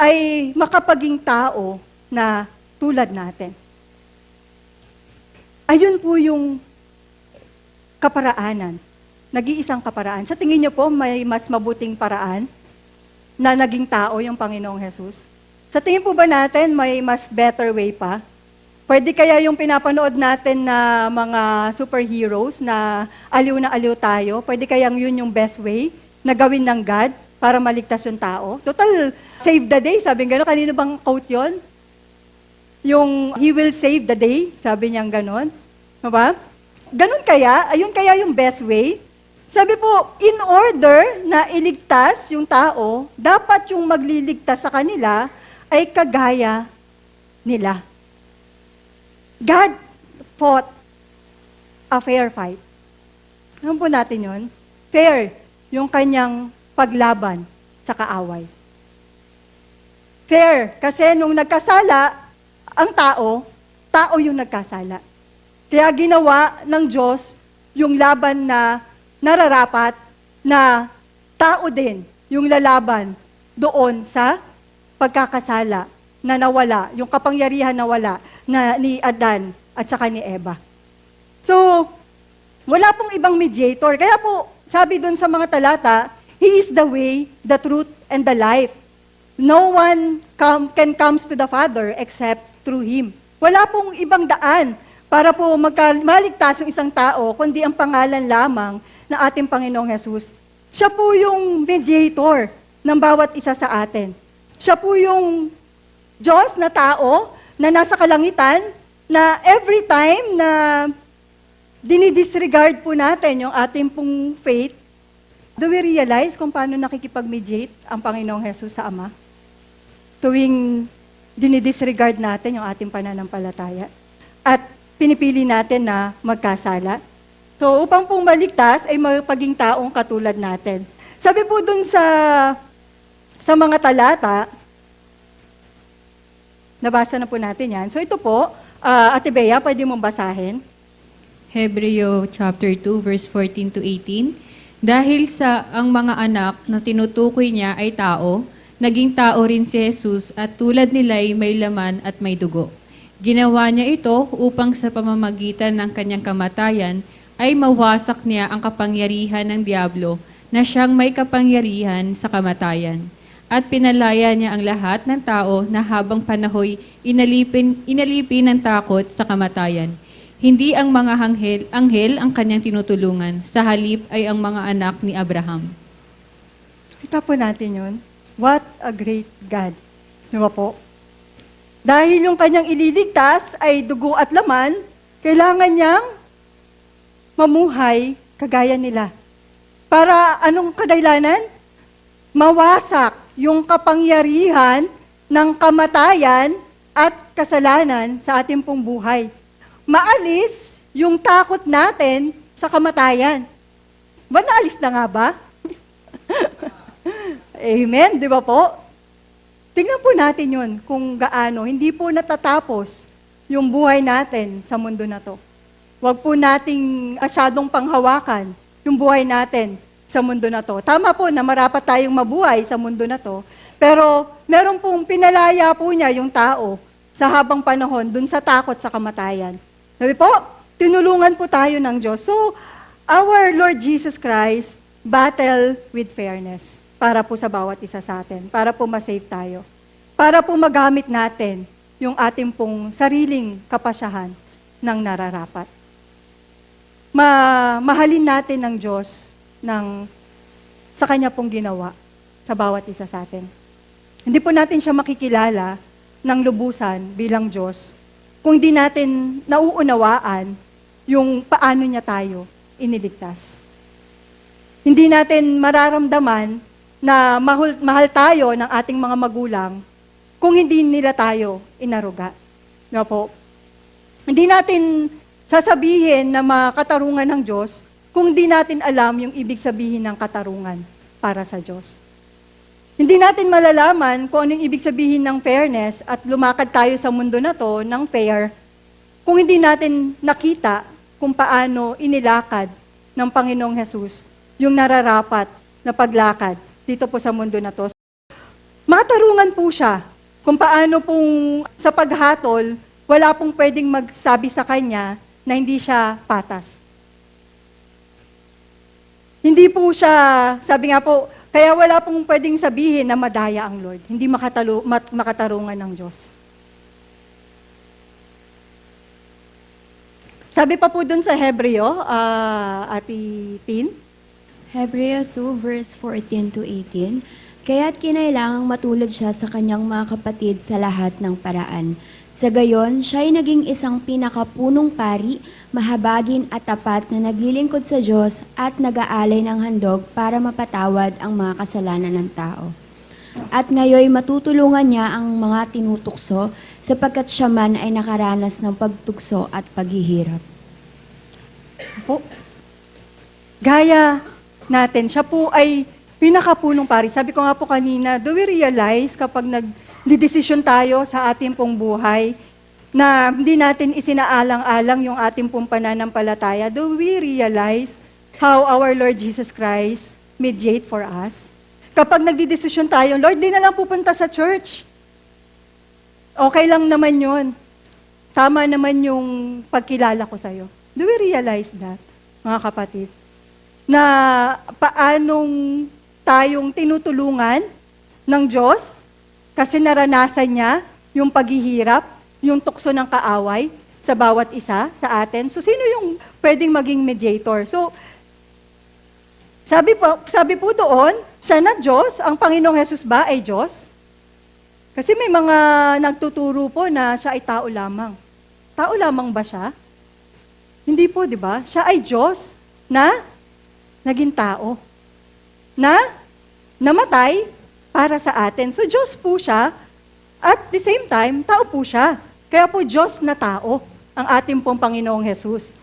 ay makapaging tao na tulad natin. Ayun po yung kaparaanan. Nag-iisang kaparaan. Sa tingin niyo po, may mas mabuting paraan na naging tao yung Panginoong Jesus? Sa tingin po ba natin, may mas better way pa? Pwede kaya yung pinapanood natin na mga superheroes na aliw tayo, pwede kayang yun yung best way na gawin ng God para maligtas yung tao? Total, save the day, sabi nga, kanino bang quote yun? Yung, He will save the day, sabi niyang ganon. Diba? Ganon kaya, ayun kaya yung best way? Sabi po, in order na iligtas yung tao, dapat yung magliligtas sa kanila ay kagaya nila. God fought a fair fight. Alam po natin yun? Fair, yung kanyang paglaban sa kaaway. Fair, kasi nung nagkasala, ang tao yung nagkasala. Kaya ginawa ng Diyos yung laban na nararapat na tao din yung lalaban doon sa pagkakasala na nawala, yung kapangyarihan na wala na ni Adan at saka ni Eva. So, wala pong ibang mediator. Kaya po, sabi doon sa mga talata, He is the way, the truth, and the life. No one can comes to the Father except through Him. Wala pong ibang daan para po maligtas yung isang tao, kundi ang pangalan lamang ng ating Panginoong Jesus. Siya po yung mediator ng bawat isa sa atin. Siya po yung Diyos na tao na nasa kalangitan na every time na dinidisregard po natin yung ating pong faith, do we realize kung paano nakikipag-mediate ang Panginoong Jesus sa Ama? Tuwing dinidisregard natin yung ating pananampalataya at pinipili natin na magkasala. So, upang pong maligtas ay magpaging taong katulad natin. Sabi po dun sa mga talata, nabasa na po natin yan. So ito po, Ate Bea, pwede mong basahin? Hebreo chapter 2, verse 14 to 18. Dahil sa ang mga anak na tinutukoy niya ay tao, naging tao rin si Jesus at tulad nila'y may laman at may dugo. Ginawa niya ito upang sa pamamagitan ng kanyang kamatayan ay mawasak niya ang kapangyarihan ng Diablo na siyang may kapangyarihan sa kamatayan. At pinalaya niya ang lahat ng tao na habang panahoy inalipin ng takot sa kamatayan. Hindi ang mga anghel ang kanyang tinutulungan, sa halip ay ang mga anak ni Abraham. Kita po natin yun. What a great God. Di ba po? Dahil yung kanyang ililigtas ay dugo at laman, kailangan niyang mamuhay kagaya nila. Para anong kadahilanan? Mawasak yung kapangyarihan ng kamatayan at kasalanan sa ating pong buhay. Maalis yung takot natin sa kamatayan. Ba naalis na nga ba? Amen, di ba po? Tingnan po natin yun kung gaano. Hindi po natatapos yung buhay natin sa mundo na to. Huwag po nating masyadong panghawakan yung buhay natin sa mundo na to. Tama po na marapat tayong mabuhay sa mundo na to, pero meron pong pinalaya po niya yung tao sa habang panahon dun sa takot sa kamatayan. Sabi po, tinulungan po tayo ng Diyos. So, our Lord Jesus Christ battle with fairness para po sa bawat isa sa atin, para po ma-save tayo, para po magamit natin yung ating pong sariling kapasyahan ng nararapat. Mahalin natin ng Diyos sa Kanya pong ginawa sa bawat isa sa atin. Hindi po natin siya makikilala ng lubusan bilang Diyos kung hindi natin nauunawaan yung paano niya tayo iniligtas. Hindi natin mararamdaman na mahal tayo ng ating mga magulang kung hindi nila tayo inaruga. Diba po? Hindi natin sasabihin na makatarungan ng Diyos kung di natin alam yung ibig sabihin ng katarungan para sa Diyos. Hindi natin malalaman kung ano yung ibig sabihin ng fairness at lumakad tayo sa mundo na to ng fair kung hindi natin nakita kung paano inilakad ng Panginoong Hesus yung nararapat na paglakad dito po sa mundo na to. Matarungan po siya kung paano pong sa paghatol, wala pong pwedeng magsabi sa kanya na hindi siya patas. Hindi po siya, sabi nga po, kaya wala pong pwedeng sabihin na madaya ang Lord. Hindi makatarungan ng Diyos. Sabi pa po dun sa Hebreo, Ati Tin, Hebreo 2 verse 14 to 18, kaya't kinailangang matulad siya sa kanyang mga kapatid sa lahat ng paraan. Sa gayon, siya ay naging isang pinakapunong pari, mahabagin at tapat na naglilingkod sa Diyos at nag-aalay ng handog para mapatawad ang mga kasalanan ng tao. At ngayon matutulungan niya ang mga tinutukso sapagkat siya man ay nakaranas ng pagtukso at paghihirap. po, gaya natin, siya po ay pinakapunong pari. Sabi ko nga po kanina, do we realize kapag nagdidesisyon tayo sa ating pong buhay na hindi natin isinaalang-alang yung ating pong pananampalataya, do we realize how our Lord Jesus Christ mediate for us? Kapag nagdidesisyon tayo, Lord, di na lang pupunta sa church. Okay lang naman yun. Tama naman yung pagkilala ko sa'yo. Do we realize that, mga kapatid? Na paanong tayong tinutulungan ng Diyos kasi naranasan niya yung paghihirap, yung tukso ng kaaway sa bawat isa sa atin. So, sino yung pwedeng maging mediator? So, sabi po doon, siya na Diyos, ang Panginoong Hesus ba ay Diyos? Kasi may mga nagtuturo po na siya ay tao lamang. Tao lamang ba siya? Hindi po, di ba? Siya ay Diyos na naging tao. Na namatay para sa atin. So, Diyos po siya, at the same time, tao po siya. Kaya po, Diyos na tao, ang ating pong Panginoong Hesus.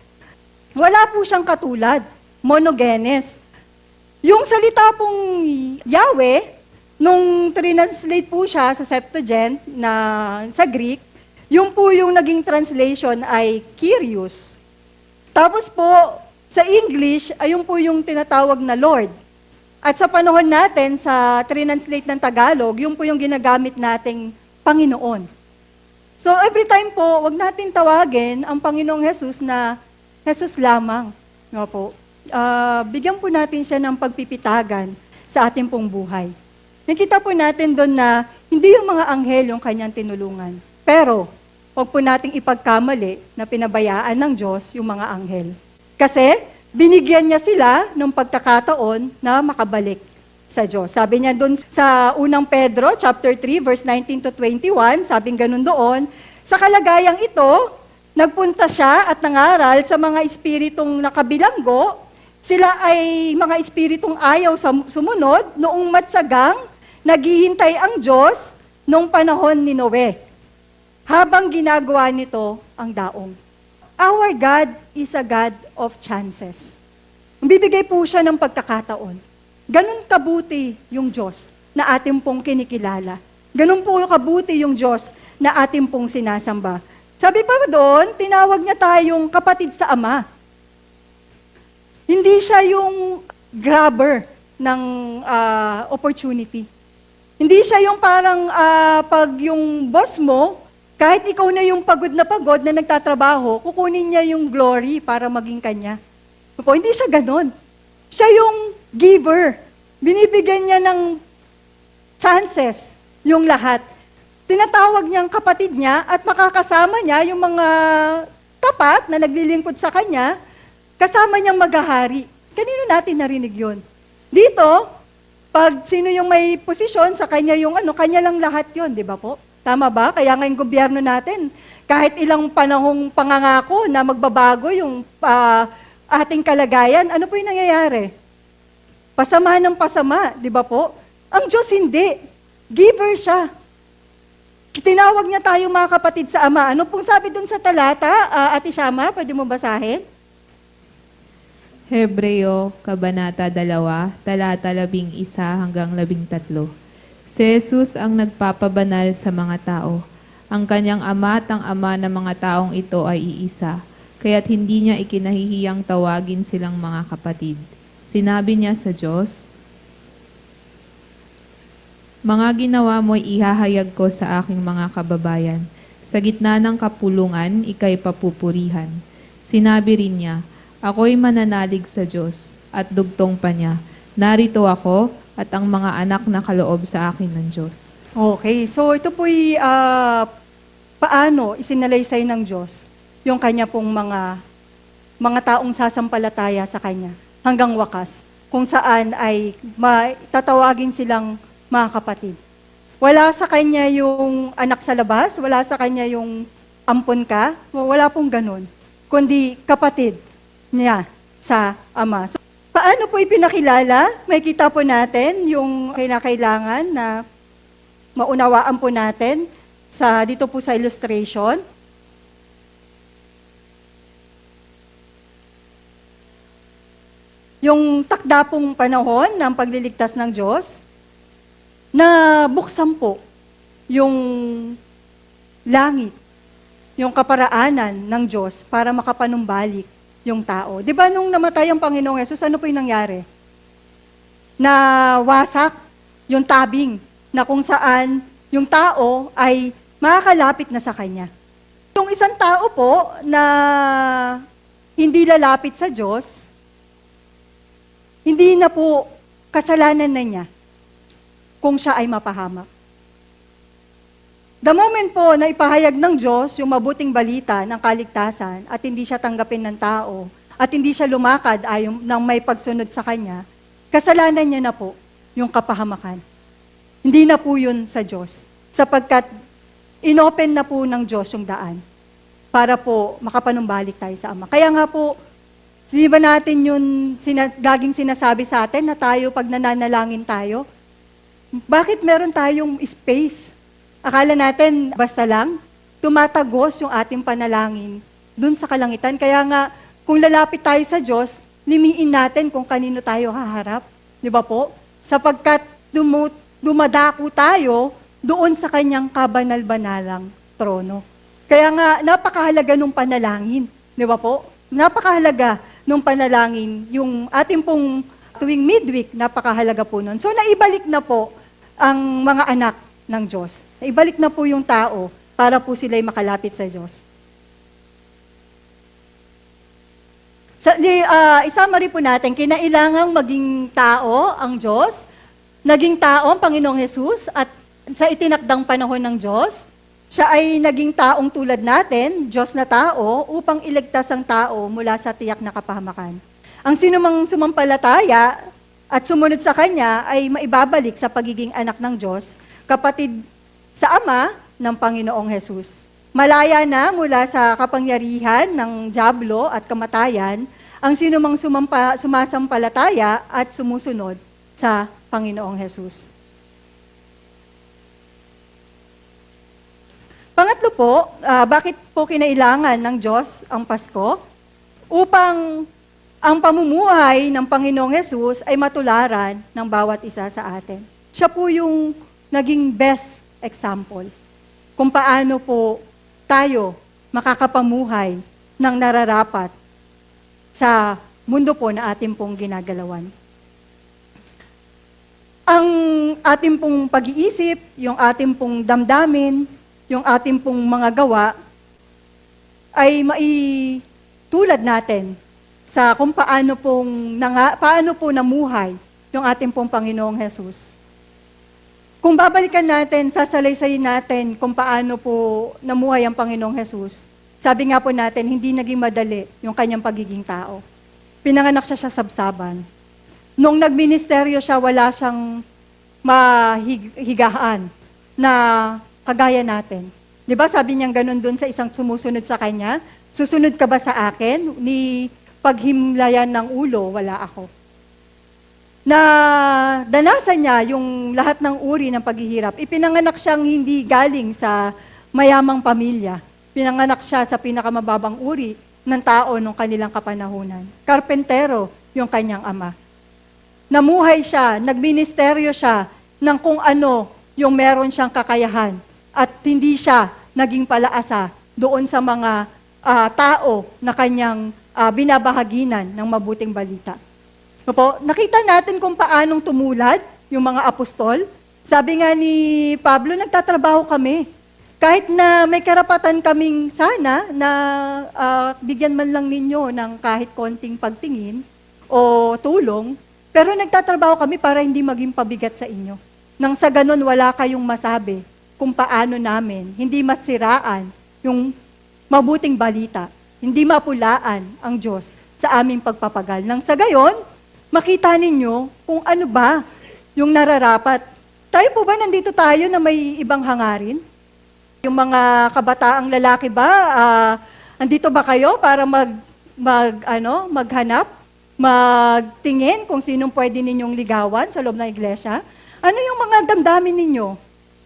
Wala po siyang katulad, monogenes. Yung salita pong Yahweh, nung translate po siya sa Septuagint, sa Greek, yung po yung naging translation ay Kyrios. Tapos po, Sa English, ayun po yung tinatawag na Lord. At sa panahon natin, sa translate ng Tagalog, yun po yung ginagamit nating Panginoon. So every time po, wag natin tawagin ang Panginoong Jesus na Jesus lamang. No po? Bigyan po natin siya ng pagpipitagan sa ating pong buhay. Nakita po natin doon na hindi yung mga anghel yung kanyang tinulungan. Pero, wag po nating ipagkamali na pinabayaan ng Diyos yung mga anghel. Kasi, binigyan niya sila ng pagkakataon na makabalik sa Diyos. Sabi niya doon sa unang Pedro, chapter 3, verse 19 to 21, sabing ganun doon, sa kalagayang ito, nagpunta siya at nangaral sa mga espiritong nakabilanggo. Sila ay mga espiritong ayaw sumunod noong matyagang naghihintay ang Diyos noong panahon ni Noe. Habang ginagawa nito ang daong. Our God is a God of chances. Bibigay po siya ng pagkakataon. Ganun kabuti yung Diyos na ating pong kinikilala. Ganun po kabuti yung Diyos na ating pong sinasamba. Sabi pa doon, tinawag niya tayong kapatid sa Ama. Hindi siya yung grabber ng opportunity. Hindi siya yung parang pag yung boss mo, kahit ikaw na yung pagod na nagtatrabaho, kukunin niya yung glory para maging kanya. Po, hindi siya ganon. Siya yung giver. Binibigyan niya ng chances yung lahat. Tinatawag niyang kapatid niya at makakasama niya yung mga tapat na naglilingkod sa kanya, kasama niyang maghahari. Kanino natin narinig yun? Dito, pag sino yung may posisyon sa kanya yung kanya lang lahat yun, di ba po? Tama ba? Kaya ngayong gobyerno natin, kahit ilang panahong pangangako na magbabago yung ating kalagayan, ano po yung nangyayari? Pasama ng pasama, di ba po? Ang Diyos hindi. Giver siya. Tinawag niya tayo mga kapatid sa Ama. Ano pong sabi dun sa talata, Ate Shama? Pwede mo basahin? Hebreo, Kabanata 2, talata 11 hanggang 13. Si Jesus ang nagpapabanal sa mga tao. Ang kanyang ama at ang ama ng mga taong ito ay iisa, kaya't hindi niya ikinahihiyang tawagin silang mga kapatid. Sinabi niya sa Diyos, "Mga ginawa mo'y ihahayag ko sa aking mga kababayan. Sa gitna ng kapulungan, ika'y papupurihan." Sinabi rin niya, "Ako'y mananalig sa Diyos," at dugtong pa niya, "Narito ako at ang mga anak na kaloob sa akin ng Diyos." Okay, so ito po'y paano isinalaysay ng Diyos yung kanya pong mga taong sasampalataya sa kanya hanggang wakas, kung saan ay tatawagin silang mga kapatid. Wala sa kanya yung anak sa labas, wala sa kanya yung ampon ka, wala pong ganun, kundi kapatid niya sa Ama. So, paano po ipinakilala? May kita po natin yung kinakailangan na maunawaan po natin dito po sa illustration. Yung takda pong panahon ng pagliligtas ng Diyos, na buksan po yung langit, yung kaparaanan ng Diyos para makapanumbalik yung tao. Di ba nung namatay ang Panginoong Yesus, ano po yung nangyari? Nawasak yung tabing na kung saan yung tao ay makakalapit na sa Kanya. Yung isang tao po na hindi lalapit sa Diyos, hindi na po kasalanan na niya kung siya ay mapahamak. The moment po na ipahayag ng Diyos yung mabuting balita ng kaligtasan at hindi siya tanggapin ng tao at hindi siya lumakad ayon ng may pagsunod sa Kanya, kasalanan niya na po yung kapahamakan. Hindi na po yun sa Diyos, sapagkat inopen na po ng Diyos yung daan para po makapanumbalik tayo sa Ama. Kaya nga po, di ba natin yun laging sinasabi sa atin na tayo pag nananalangin tayo, bakit meron tayong space? Akala natin basta lang, tumatagos yung ating panalangin dun sa kalangitan. Kaya nga, kung lalapit tayo sa Diyos, limiin natin kung kanino tayo haharap. Di ba po? Sapagkat dumadako tayo doon sa kanyang kabanal-banalang trono. Kaya nga, napakahalaga ng panalangin. Di ba po? Napakahalaga nung panalangin, yung ating pong tuwing midweek, napakahalaga po nun. So naibalik na po ang mga anak ng Diyos. Naibalik na po yung tao para po sila'y makalapit sa Diyos. Isummary po natin, kinailangang maging tao ang Diyos, naging tao ang Panginoong Hesus, at sa itinakdang panahon ng Diyos, siya ay naging taong tulad natin, Diyos na tao, upang iligtas ang tao mula sa tiyak na kapahamakan. Ang sinumang sumampalataya at sumunod sa Kanya ay maibabalik sa pagiging anak ng Diyos, kapatid sa Ama ng Panginoong Hesus. Malaya na mula sa kapangyarihan ng dyablo at kamatayan ang sinumang sumasampalataya at sumusunod sa Panginoong Hesus. Pangatlo po, bakit po kinailangan ng Diyos ang Pasko? Upang ang pamumuhay ng Panginoong Hesus ay matularan ng bawat isa sa atin. Siya po yung naging best example kung paano po tayo makakapamuhay ng nararapat sa mundo po na ating pong ginagalawan. Ang ating pong pag-iisip, yung ating pong damdamin, yung ating pong mga gawa, ay maitulad natin sa kung paano po namuhay yung ating pong Panginoong Hesus. Kung babalikan natin, sasalay-sayin natin kung paano po namuhay ang Panginoong Hesus. Sabi nga po natin, hindi naging madali yung kanyang pagiging tao. Pinanganak siya sa sabsaban. Nung nagministeryo siya, wala siyang mahigaan na kagaya natin. Di ba sabi niya ganun dun sa isang sumusunod sa kanya, susunod ka ba sa akin? Ni paghimlayan ng ulo, wala ako. Na danasan niya yung lahat ng uri ng paghihirap. Ipinanganak siyang hindi galing sa mayamang pamilya. Pinanganak siya sa pinakamababang uri ng tao nung kanilang kapanahunan. Karpentero yung kanyang ama. Namuhay siya, nagministeryo siya ng kung ano yung meron siyang kakayahan at hindi siya naging palaasa doon sa mga tao na kanyang binabahaginan ng mabuting balita. Opo, nakita natin kung paanong tumulad yung mga apostol. Sabi nga ni Pablo, nagtatrabaho kami. Kahit na may karapatan kaming sana na bigyan man lang ninyo ng kahit konting pagtingin o tulong, pero nagtatrabaho kami para hindi maging pabigat sa inyo. Nang sa ganun, wala kayong masabi kung paano namin hindi masiraan yung mabuting balita, hindi mapulaan ang Diyos sa aming pagpapagal. Nang sa gayon, makita ninyo kung ano ba yung nararapat. Tayo po ba nandito tayo na may ibang hangarin? Yung mga kabataang lalaki ba, andito ba kayo para maghanap, magtingin kung sinong pwede ninyong ligawan sa loob ng iglesia? Ano yung mga damdamin ninyo?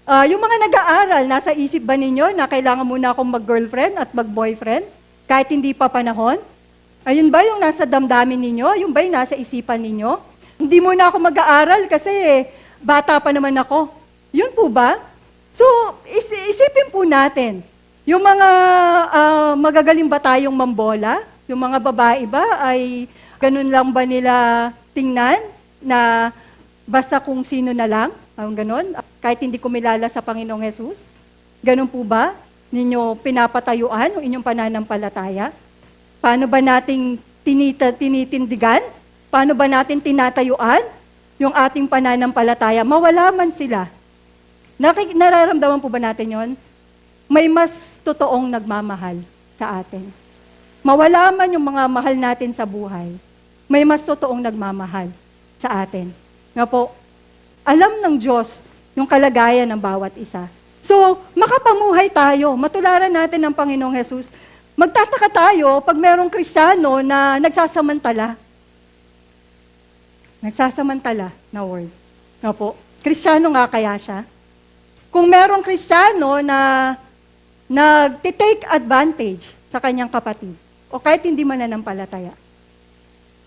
Yung mga nag-aaral, nasa isip ba ninyo na kailangan muna akong mag-girlfriend at mag-boyfriend kahit hindi pa panahon? Ayun ba yung nasa damdamin ninyo? Yung ba yung nasa isipan ninyo? Hindi muna ako mag-aaral kasi bata pa naman ako. Yun po ba? So, isipin po natin, yung mga magagaling ba tayong mambola? Yung mga babae ba ay ganun lang ba nila tingnan na basta kung sino na lang? Ganun? Kahit hindi kumilala sa Panginoong Hesus? Ganun po ba ninyo pinapatayuan yung inyong pananampalataya? Paano ba nating tinitindigan? Paano ba natin tinatayuan yung ating pananampalataya? Mawala man sila. Nararamdaman po ba natin yon? May mas totoong nagmamahal sa atin. Mawala man yung mga mahal natin sa buhay, may mas totoong nagmamahal sa atin. Nga po, alam ng Diyos yung kalagayan ng bawat isa. So, makapamuhay tayo, matularan natin ng Panginoong Hesus. Magtataka tayo pag merong Kristiyano na nagsasamantala. Nagsasamantala na word. Opo. Kristiyano nga kaya siya? Kung merong Kristiyano na nag-take advantage sa kanyang kapatid, o kahit hindi mananampalataya,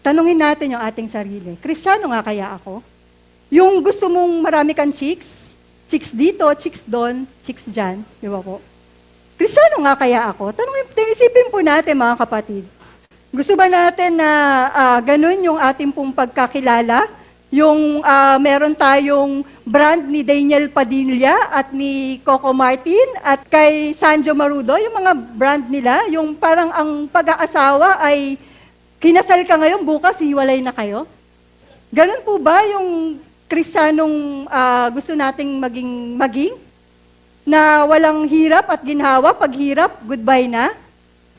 tanungin natin yung ating sarili, Kristiyano nga kaya ako? Yung gusto mong marami kang chicks dito, chicks doon, chicks dyan, di ba po? Kristiyano nga kaya ako? Isipin po natin mga kapatid. Gusto ba natin na ganun yung ating pong pagkakilala? Yung meron tayong brand ni Daniel Padilla at ni Coco Martin at kay Sanjo Marudo, yung mga brand nila, yung parang ang pag-aasawa ay kinasal ka ngayon, bukas hiwalay na kayo? Ganun po ba yung Kristiyanong gusto nating maging? Na walang hirap at ginhawa, pag hirap, goodbye na?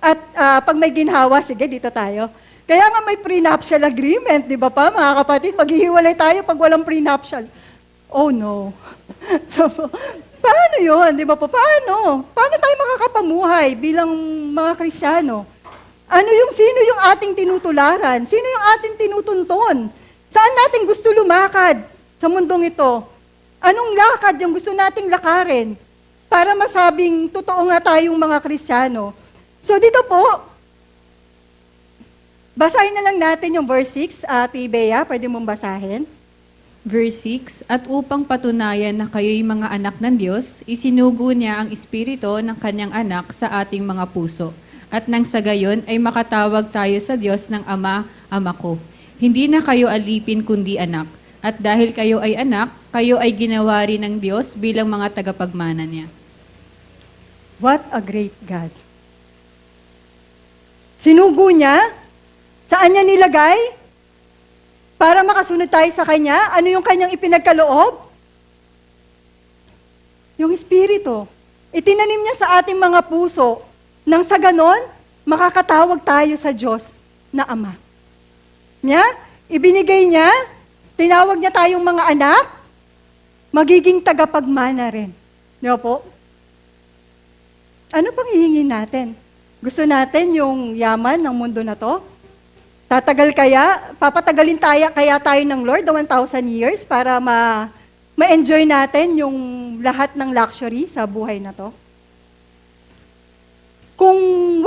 At pag may ginhawa, sige, dito tayo. Kaya nga may prenuptial agreement, di ba pa, mga kapatid? Maghihiwalay tayo pag walang prenuptial. Oh no. So, paano yun? Di ba po? Paano? Paano tayo makakapamuhay bilang mga Kristiyano? Sino yung ating tinutularan? Sino yung ating tinutunton? Saan natin gusto lumakad sa mundong ito? Anong lakad yung gusto nating lakarin para masabing totoo nga tayong mga Kristiyano? So dito po, basahin na lang natin yung verse 6, Bea, pwede mong basahin. Verse 6, At upang patunayan na kayo'y mga anak ng Diyos, isinugo niya ang Espiritu ng kanyang anak sa ating mga puso. At nang sa gayon ay makatawag tayo sa Diyos ng Ama, Ama ko. Hindi na kayo alipin kundi anak. At dahil kayo ay anak, kayo ay ginawa rin ng Diyos bilang mga tagapagmana niya. What a great God. Sinugo niya. Saan niya nilagay? Para makasunod tayo sa Kanya. Ano yung Kanyang ipinagkaloob? Yung Espiritu. Itinanim niya sa ating mga puso. Nang sa ganon, makakatawag tayo sa Diyos na Ama. Ibinigay niya, tinawag niya tayong mga anak, magiging tagapagmana rin. Di ba po? Ano pang hihingin natin? Gusto natin yung yaman ng mundo na to? Papatagalin kaya tayo ng Lord the 1,000 years para ma-enjoy natin yung lahat ng luxury sa buhay na to? Kung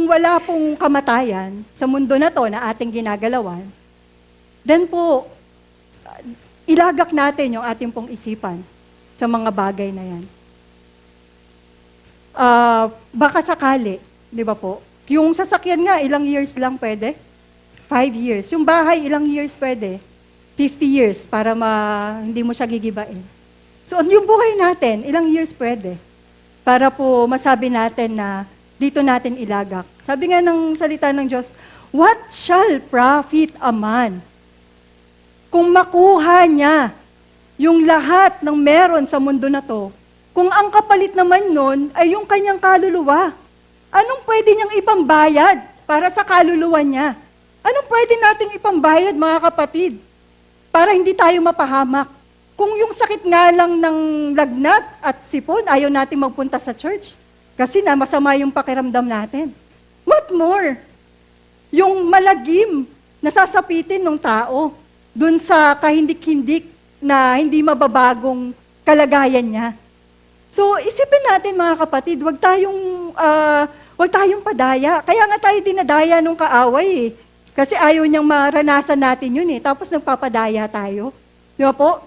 wala pong kamatayan sa mundo na to na ating ginagalawan, then po, ilagak natin yung ating pong isipan sa mga bagay na yan. Baka sakali, di ba po? Yung sasakyan nga, ilang years lang pwede? 5 years. Yung bahay, ilang years pwede? 50 years para hindi mo siya gigibain. So, yung buhay natin, ilang years pwede? Para po masabi natin na dito natin ilagak. Sabi nga ng salita ng Diyos, what shall profit a man kung makuha niya yung lahat ng meron sa mundo na to, kung ang kapalit naman nun ay yung kanyang kaluluwa? Anong pwede niyang ipambayad para sa kaluluwa niya? Anong pwede nating ipambayad, mga kapatid, para hindi tayo mapahamak? Kung yung sakit nga lang ng lagnat at sipon, ayaw natin magpunta sa church kasi masama yung pakiramdam natin. What more? Yung malagim na sasapitin ng tao dun sa kahindik-hindik na hindi mababagong kalagayan niya. So, isipin natin, mga kapatid, wag tayong padaya. Kaya nga tayo dinadaya nung kaaway eh. Kasi ayaw niyang maranasan natin yun eh. Tapos nagpapadaya tayo. Di ba po?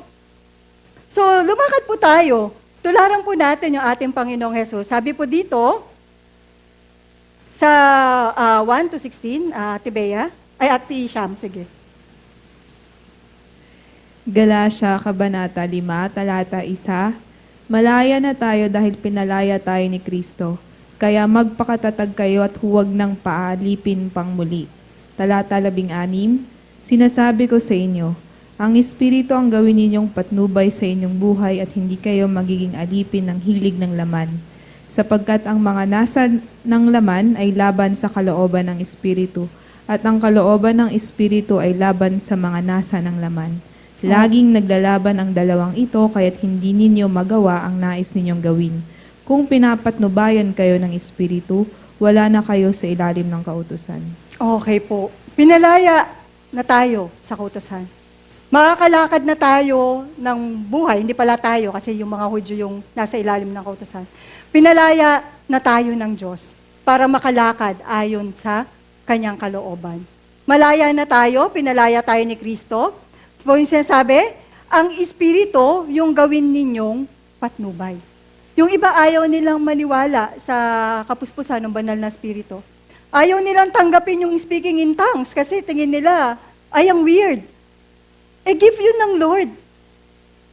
So, lumakad po tayo. Tularan po natin yung ating Panginoong Hesus. Sabi po dito, sa 1 to 16, Bea, Ate Sham, sige. Galatia, Kabanata 5, Talata 1, Malaya na tayo dahil pinalaya tayo ni Kristo. Kaya magpakatatag kayo at huwag nang paalipin pang muli. Talata 16, Sinasabi ko sa inyo, ang Espiritu ang gawin ninyong patnubay sa inyong buhay at hindi kayo magiging alipin ng hilig ng laman. Sapagkat ang mga nasa ng laman ay laban sa kalooban ng Espiritu at ang kalooban ng Espiritu ay laban sa mga nasa ng laman. Laging naglalaban ang dalawang ito kaya't hindi ninyo magawa ang nais ninyong gawin. Kung pinapatnubayan kayo ng Espiritu, wala na kayo sa ilalim ng kautusan. Okay po. Pinalaya na tayo sa kautusan. Makakalakad na tayo ng buhay, hindi pala tayo kasi yung mga Hudyo yung nasa ilalim ng kautusan. Pinalaya na tayo ng Diyos para makalakad ayon sa kanyang kalooban. Malaya na tayo, pinalaya tayo ni Kristo. So, yung sinasabi, ang Espiritu yung gawin ninyong patnubay. Yung iba ayaw nilang maniwala sa kapuspusan ng banal na Espiritu. Ayaw nilang tanggapin yung speaking in tongues kasi tingin nila, ay, ang weird. Gift yun ng Lord.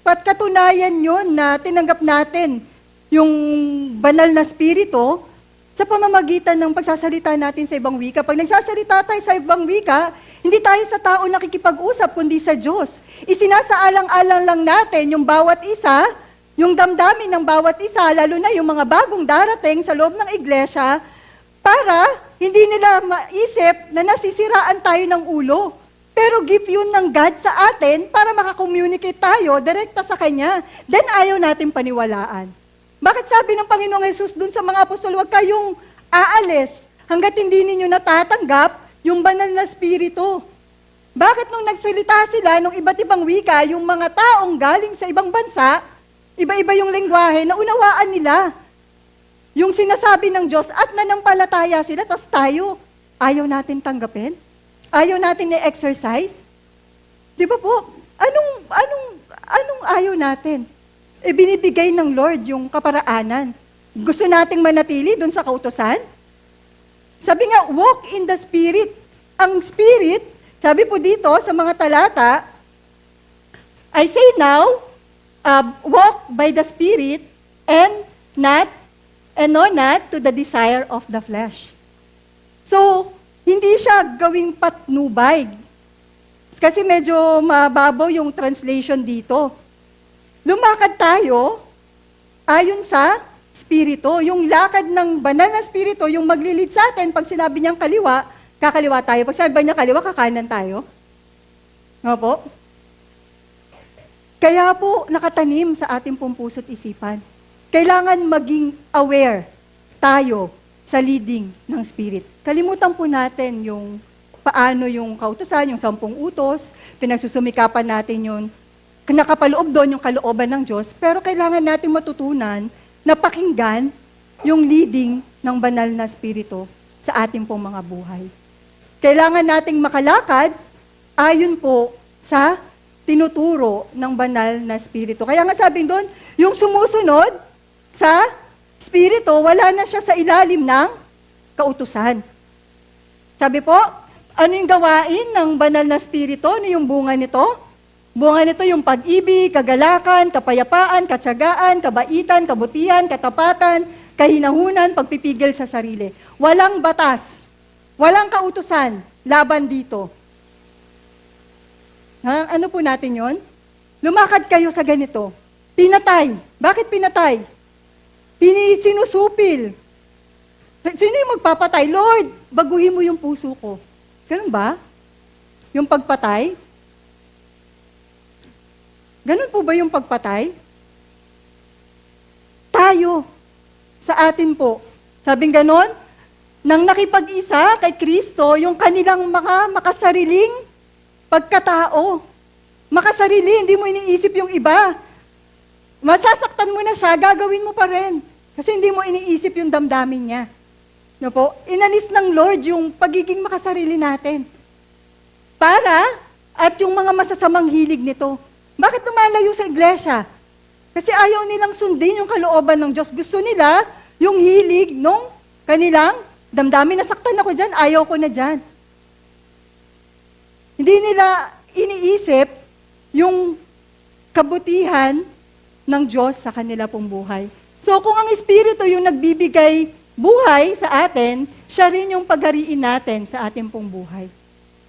Pat katunayan yun na tinanggap natin yung banal na spirito sa pamamagitan ng pagsasalita natin sa ibang wika. Pag nagsasalita tayo sa ibang wika, hindi tayo sa tao nakikipag-usap, kundi sa Diyos. Isinasaalang-alang lang natin yung bawat isa, yung damdamin ng bawat isa, lalo na yung mga bagong darating sa loob ng iglesia, para hindi nila maisip na nasisiraan tayo ng ulo. Pero gift yun ng God sa atin para makakommunicate tayo direkta sa Kanya. Then ayaw natin paniwalaan. Bakit sabi ng Panginoong Yesus dun sa mga apostol, huwag kayong aalis hanggat hindi ninyo natatanggap yung banal na spirito? Bakit nung nagsalita sila nung iba't ibang wika, yung mga taong galing sa ibang bansa, iba-iba yung lengguwahe, naunawaan nila yung sinasabi ng Diyos at nanampalataya sila, tas tayo, ayaw natin tanggapin? Ayaw natin i-exercise? Di ba po? Anong ayaw natin? Binibigay ng Lord yung kaparaanan. Gusto nating manatili doon sa kautusan? Sabi nga, walk in the Spirit. Ang Spirit, sabi po dito sa mga talata, I say now, walk by the Spirit and not to the desire of the flesh. So, hindi siya gawing patnubay. Kasi medyo mababaw yung translation dito. Lumakad tayo ayon sa Espiritu. Yung lakad ng banal na Espiritu, yung maglilid sa atin, pag sinabi niyang kaliwa, kakaliwa tayo. Pag sinabi niya kaliwa, kakanan tayo. Nga po? Kaya po, nakatanim sa ating pong puso't isipan. Kailangan maging aware tayo sa leading ng Spirit. Kalimutan po natin yung paano yung kautusan, yung 10 utos, pinagsusumikapan natin yun, nakapaloob doon yung kalooban ng Diyos, pero kailangan natin matutunan na pakinggan yung leading ng banal na Espiritu sa ating pong mga buhay. Kailangan nating makalakad ayon po sa tinuturo ng banal na Espiritu. Kaya nga sabi doon, yung sumusunod sa Espiritu, wala na siya sa ilalim ng kautusan. Sabi po, ano yung gawain ng banal na Espiritu? Ano yung bunga nito? Bunga nito yung pag-ibig, kagalakan, kapayapaan, katsagaan, kabaitan, kabutihan, katapatan, kahinahunan, pagpipigil sa sarili. Walang batas, walang kautusan laban dito. Ano po natin yon? Lumakad kayo sa ganito. Pinatay. Bakit pinatay? Sinusupil. Sino yung magpapatay? Lord, baguhin mo yung puso ko. Ganun ba? Yung pagpatay? Ganun po ba yung pagpatay? Tayo, sa atin po. Sabing ganon, nang nakipag-isa kay Kristo, yung kanilang makasariling pagkatao. Makasarili, hindi mo iniisip yung iba. Masasaktan mo na siya, gagawin mo pa rin. Kasi hindi mo iniisip yung damdamin niya. No po? Inalis ng Lord yung pagiging makasarili natin. At yung mga masasamang hilig nito. Bakit lumalayo sa iglesia? Kasi ayaw nilang sundin yung kalooban ng Diyos. Gusto nila yung hilig nung kanilang damdamin. Nasaktan ako dyan, ayaw ko na dyan. Hindi nila iniisip yung kabutihan ng Diyos sa kanila pong buhay. So kung ang Espiritu yung nagbibigay buhay sa atin, siya rin yung paghariin natin sa ating pong buhay.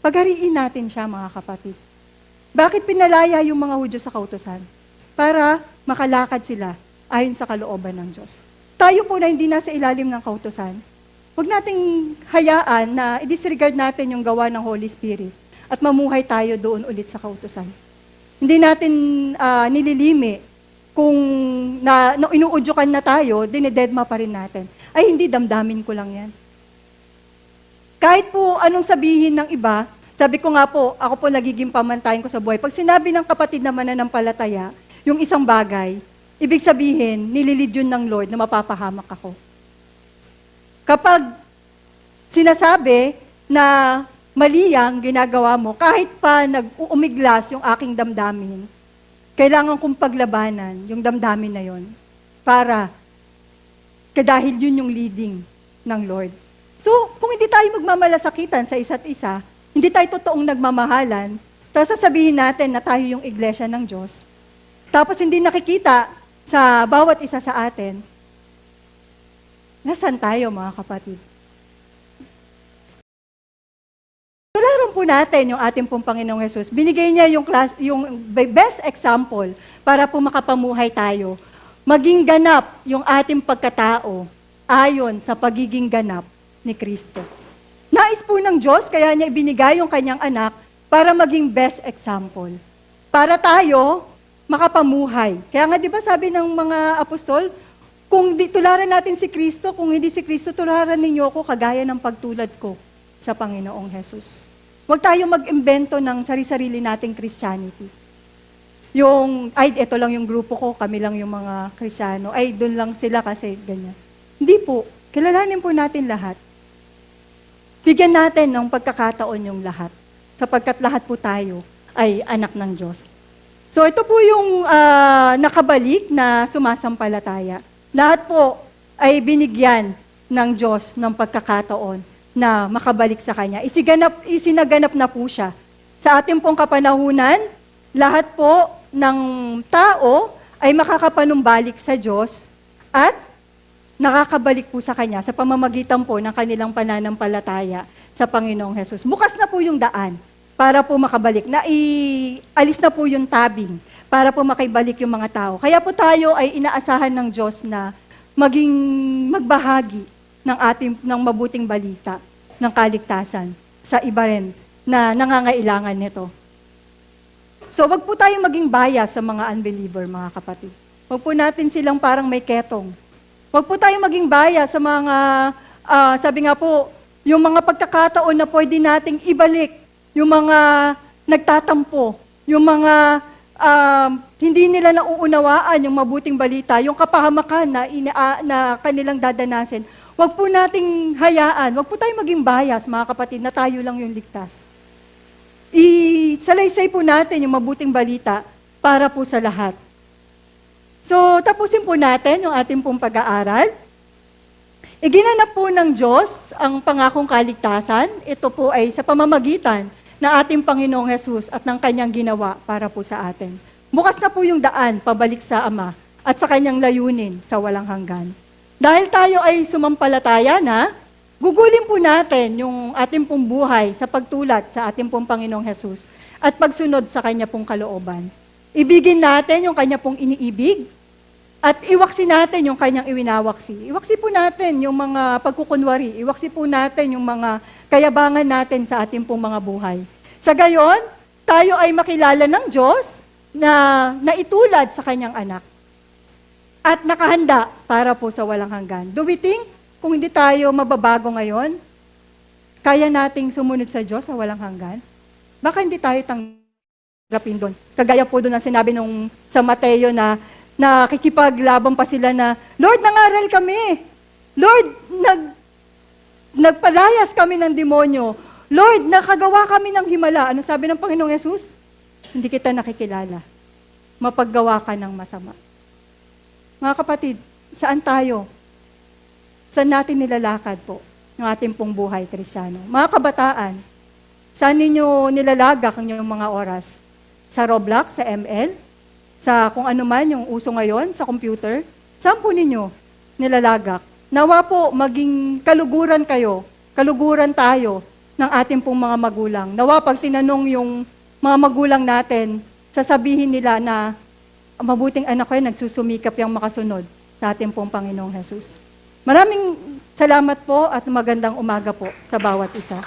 Paghariin natin siya, mga kapatid. Bakit pinalaya yung mga Hudyo sa kautusan? Para makalakad sila ayon sa kalooban ng Diyos. Tayo po na hindi nasa ilalim ng kautusan, huwag nating hayaan na i-disregard natin yung gawa ng Holy Spirit at mamuhay tayo doon ulit sa kautusan. Hindi natin nililimi kung inuudyukan na tayo, dinededma pa rin natin. Ay, hindi, damdamin ko lang yan. Kahit po anong sabihin ng iba, sabi ko nga po, ako po nagiging pamantayan ko sa buhay. Pag sinabi ng kapatid na mananampalataya, yung isang bagay, ibig sabihin, nililid yun ng Lord na mapapahamak ako. Kapag sinasabi na mali ang ginagawa mo, kahit pa nag-uumiglas yung aking damdamin, kailangan kong paglabanan yung damdamin na yon dahil yun yung leading ng Lord. So, kung hindi tayo magmamalasakitan sa isa't isa, hindi tayo totoong nagmamahalan, tapos sasabihin natin na tayo yung iglesia ng Diyos, tapos hindi nakikita sa bawat isa sa atin, nasaan tayo mga kapatid? Tularan po natin yung ating pong Panginoong Hesus. Binigay niya yung best example para po makapamuhay tayo. Maging ganap yung ating pagkatao ayon sa pagiging ganap ni Kristo. Nais po ng Diyos, kaya niya ibinigay yung kanyang anak para maging best example. Para tayo makapamuhay. Kaya nga di ba sabi ng mga apostol, kung tularan natin si Kristo, kung hindi si Kristo, tularan ninyo ako kagaya ng pagtulad ko sa Panginoong Hesus. Huwag tayo mag-imbento ng sarili-sarili nating Christianity. Ito lang yung grupo ko, kami lang yung mga Kristiyano, doon lang sila kasi ganyan. Hindi po. Kilalanin po natin lahat. Bigyan natin ng pagkakataon yung lahat. Sapagkat lahat po tayo ay anak ng Diyos. So ito po yung nakabalik na sumasampalataya. Lahat po ay binigyan ng Diyos ng pagkakataon na makabalik sa Kanya. Isinaganap na po siya. Sa ating pong kapanahunan, lahat po ng tao ay makakapanumbalik sa Diyos at nakakabalik po sa Kanya sa pamamagitan po ng kanilang pananampalataya sa Panginoong Hesus. Bukas na po yung daan para po makabalik. Alis na po yung tabing para po makibalik yung mga tao. Kaya po tayo ay inaasahan ng Diyos na magbahagi ng mabuting balita ng kaligtasan sa iba rin na nangangailangan nito. So, wag po tayong maging bias sa mga unbeliever, mga kapatid. Wag po natin silang parang may ketong. Wag po tayong maging bias sa mga, sabi nga po, yung mga pagkakataon na pwede nating ibalik, yung mga nagtatampo, yung mga hindi nila nauunawaan yung mabuting balita, yung kapahamakan na kanilang dadanasin. Huwag po nating hayaan, huwag po tayong maging bias, mga kapatid, na tayo lang yung ligtas. Isalaysay po natin yung mabuting balita para po sa lahat. So, tapusin po natin yung ating pong pag-aaral. Iginanap po ng Diyos ang pangakong kaligtasan. Ito po ay sa pamamagitan ng ating Panginoong Hesus at ng Kanyang ginawa para po sa atin. Bukas na po yung daan pabalik sa Ama at sa Kanyang layunin sa walang hanggan. Dahil tayo ay sumampalataya na, gugulin po natin yung ating pong buhay sa pagtulad sa ating pong Panginoong Hesus at pagsunod sa Kanya pong kalooban. Ibigin natin yung Kanya pong iniibig at iwaksi natin yung Kanyang iwinawaksi. Iwaksi po natin yung mga pagkukunwari. Iwaksi po natin yung mga kayabangan natin sa ating pong mga buhay. Sa gayon, tayo ay makilala ng Diyos na naitulad sa Kanyang anak at nakahanda para po sa walang hanggan. Do we think, kung hindi tayo mababago ngayon, kaya nating sumunod sa Diyos sa walang hanggan? Baka hindi tayo tanggapin doon. Kagaya po doon ang sinabi sa Mateo na nakikipaglaban pa sila na, Lord, nangaral kami. Lord, nagpalayas kami ng demonyo. Lord, nakagawa kami ng himala. Ano sabi ng Panginoong Yesus? Hindi kita nakikilala. Mapaggawa ka ng masama. Mga kapatid, saan tayo? Saan natin nilalakad po ng ating pong buhay, Kristiyano? Mga kabataan, saan ninyo nilalagak ang inyong mga oras? Sa Roblox, sa ML? Sa kung ano man yung uso ngayon, sa computer? Saan po ninyo nilalagak? Nawa po, maging kaluguran kayo, kaluguran tayo ng ating pong mga magulang. Nawa, pag tinanong yung mga magulang natin, sasabihin nila na mabuting anak ko, nagsusumikap yung makasunod sa ating pong Panginoong Hesus. Maraming salamat po at magandang umaga po sa bawat isa.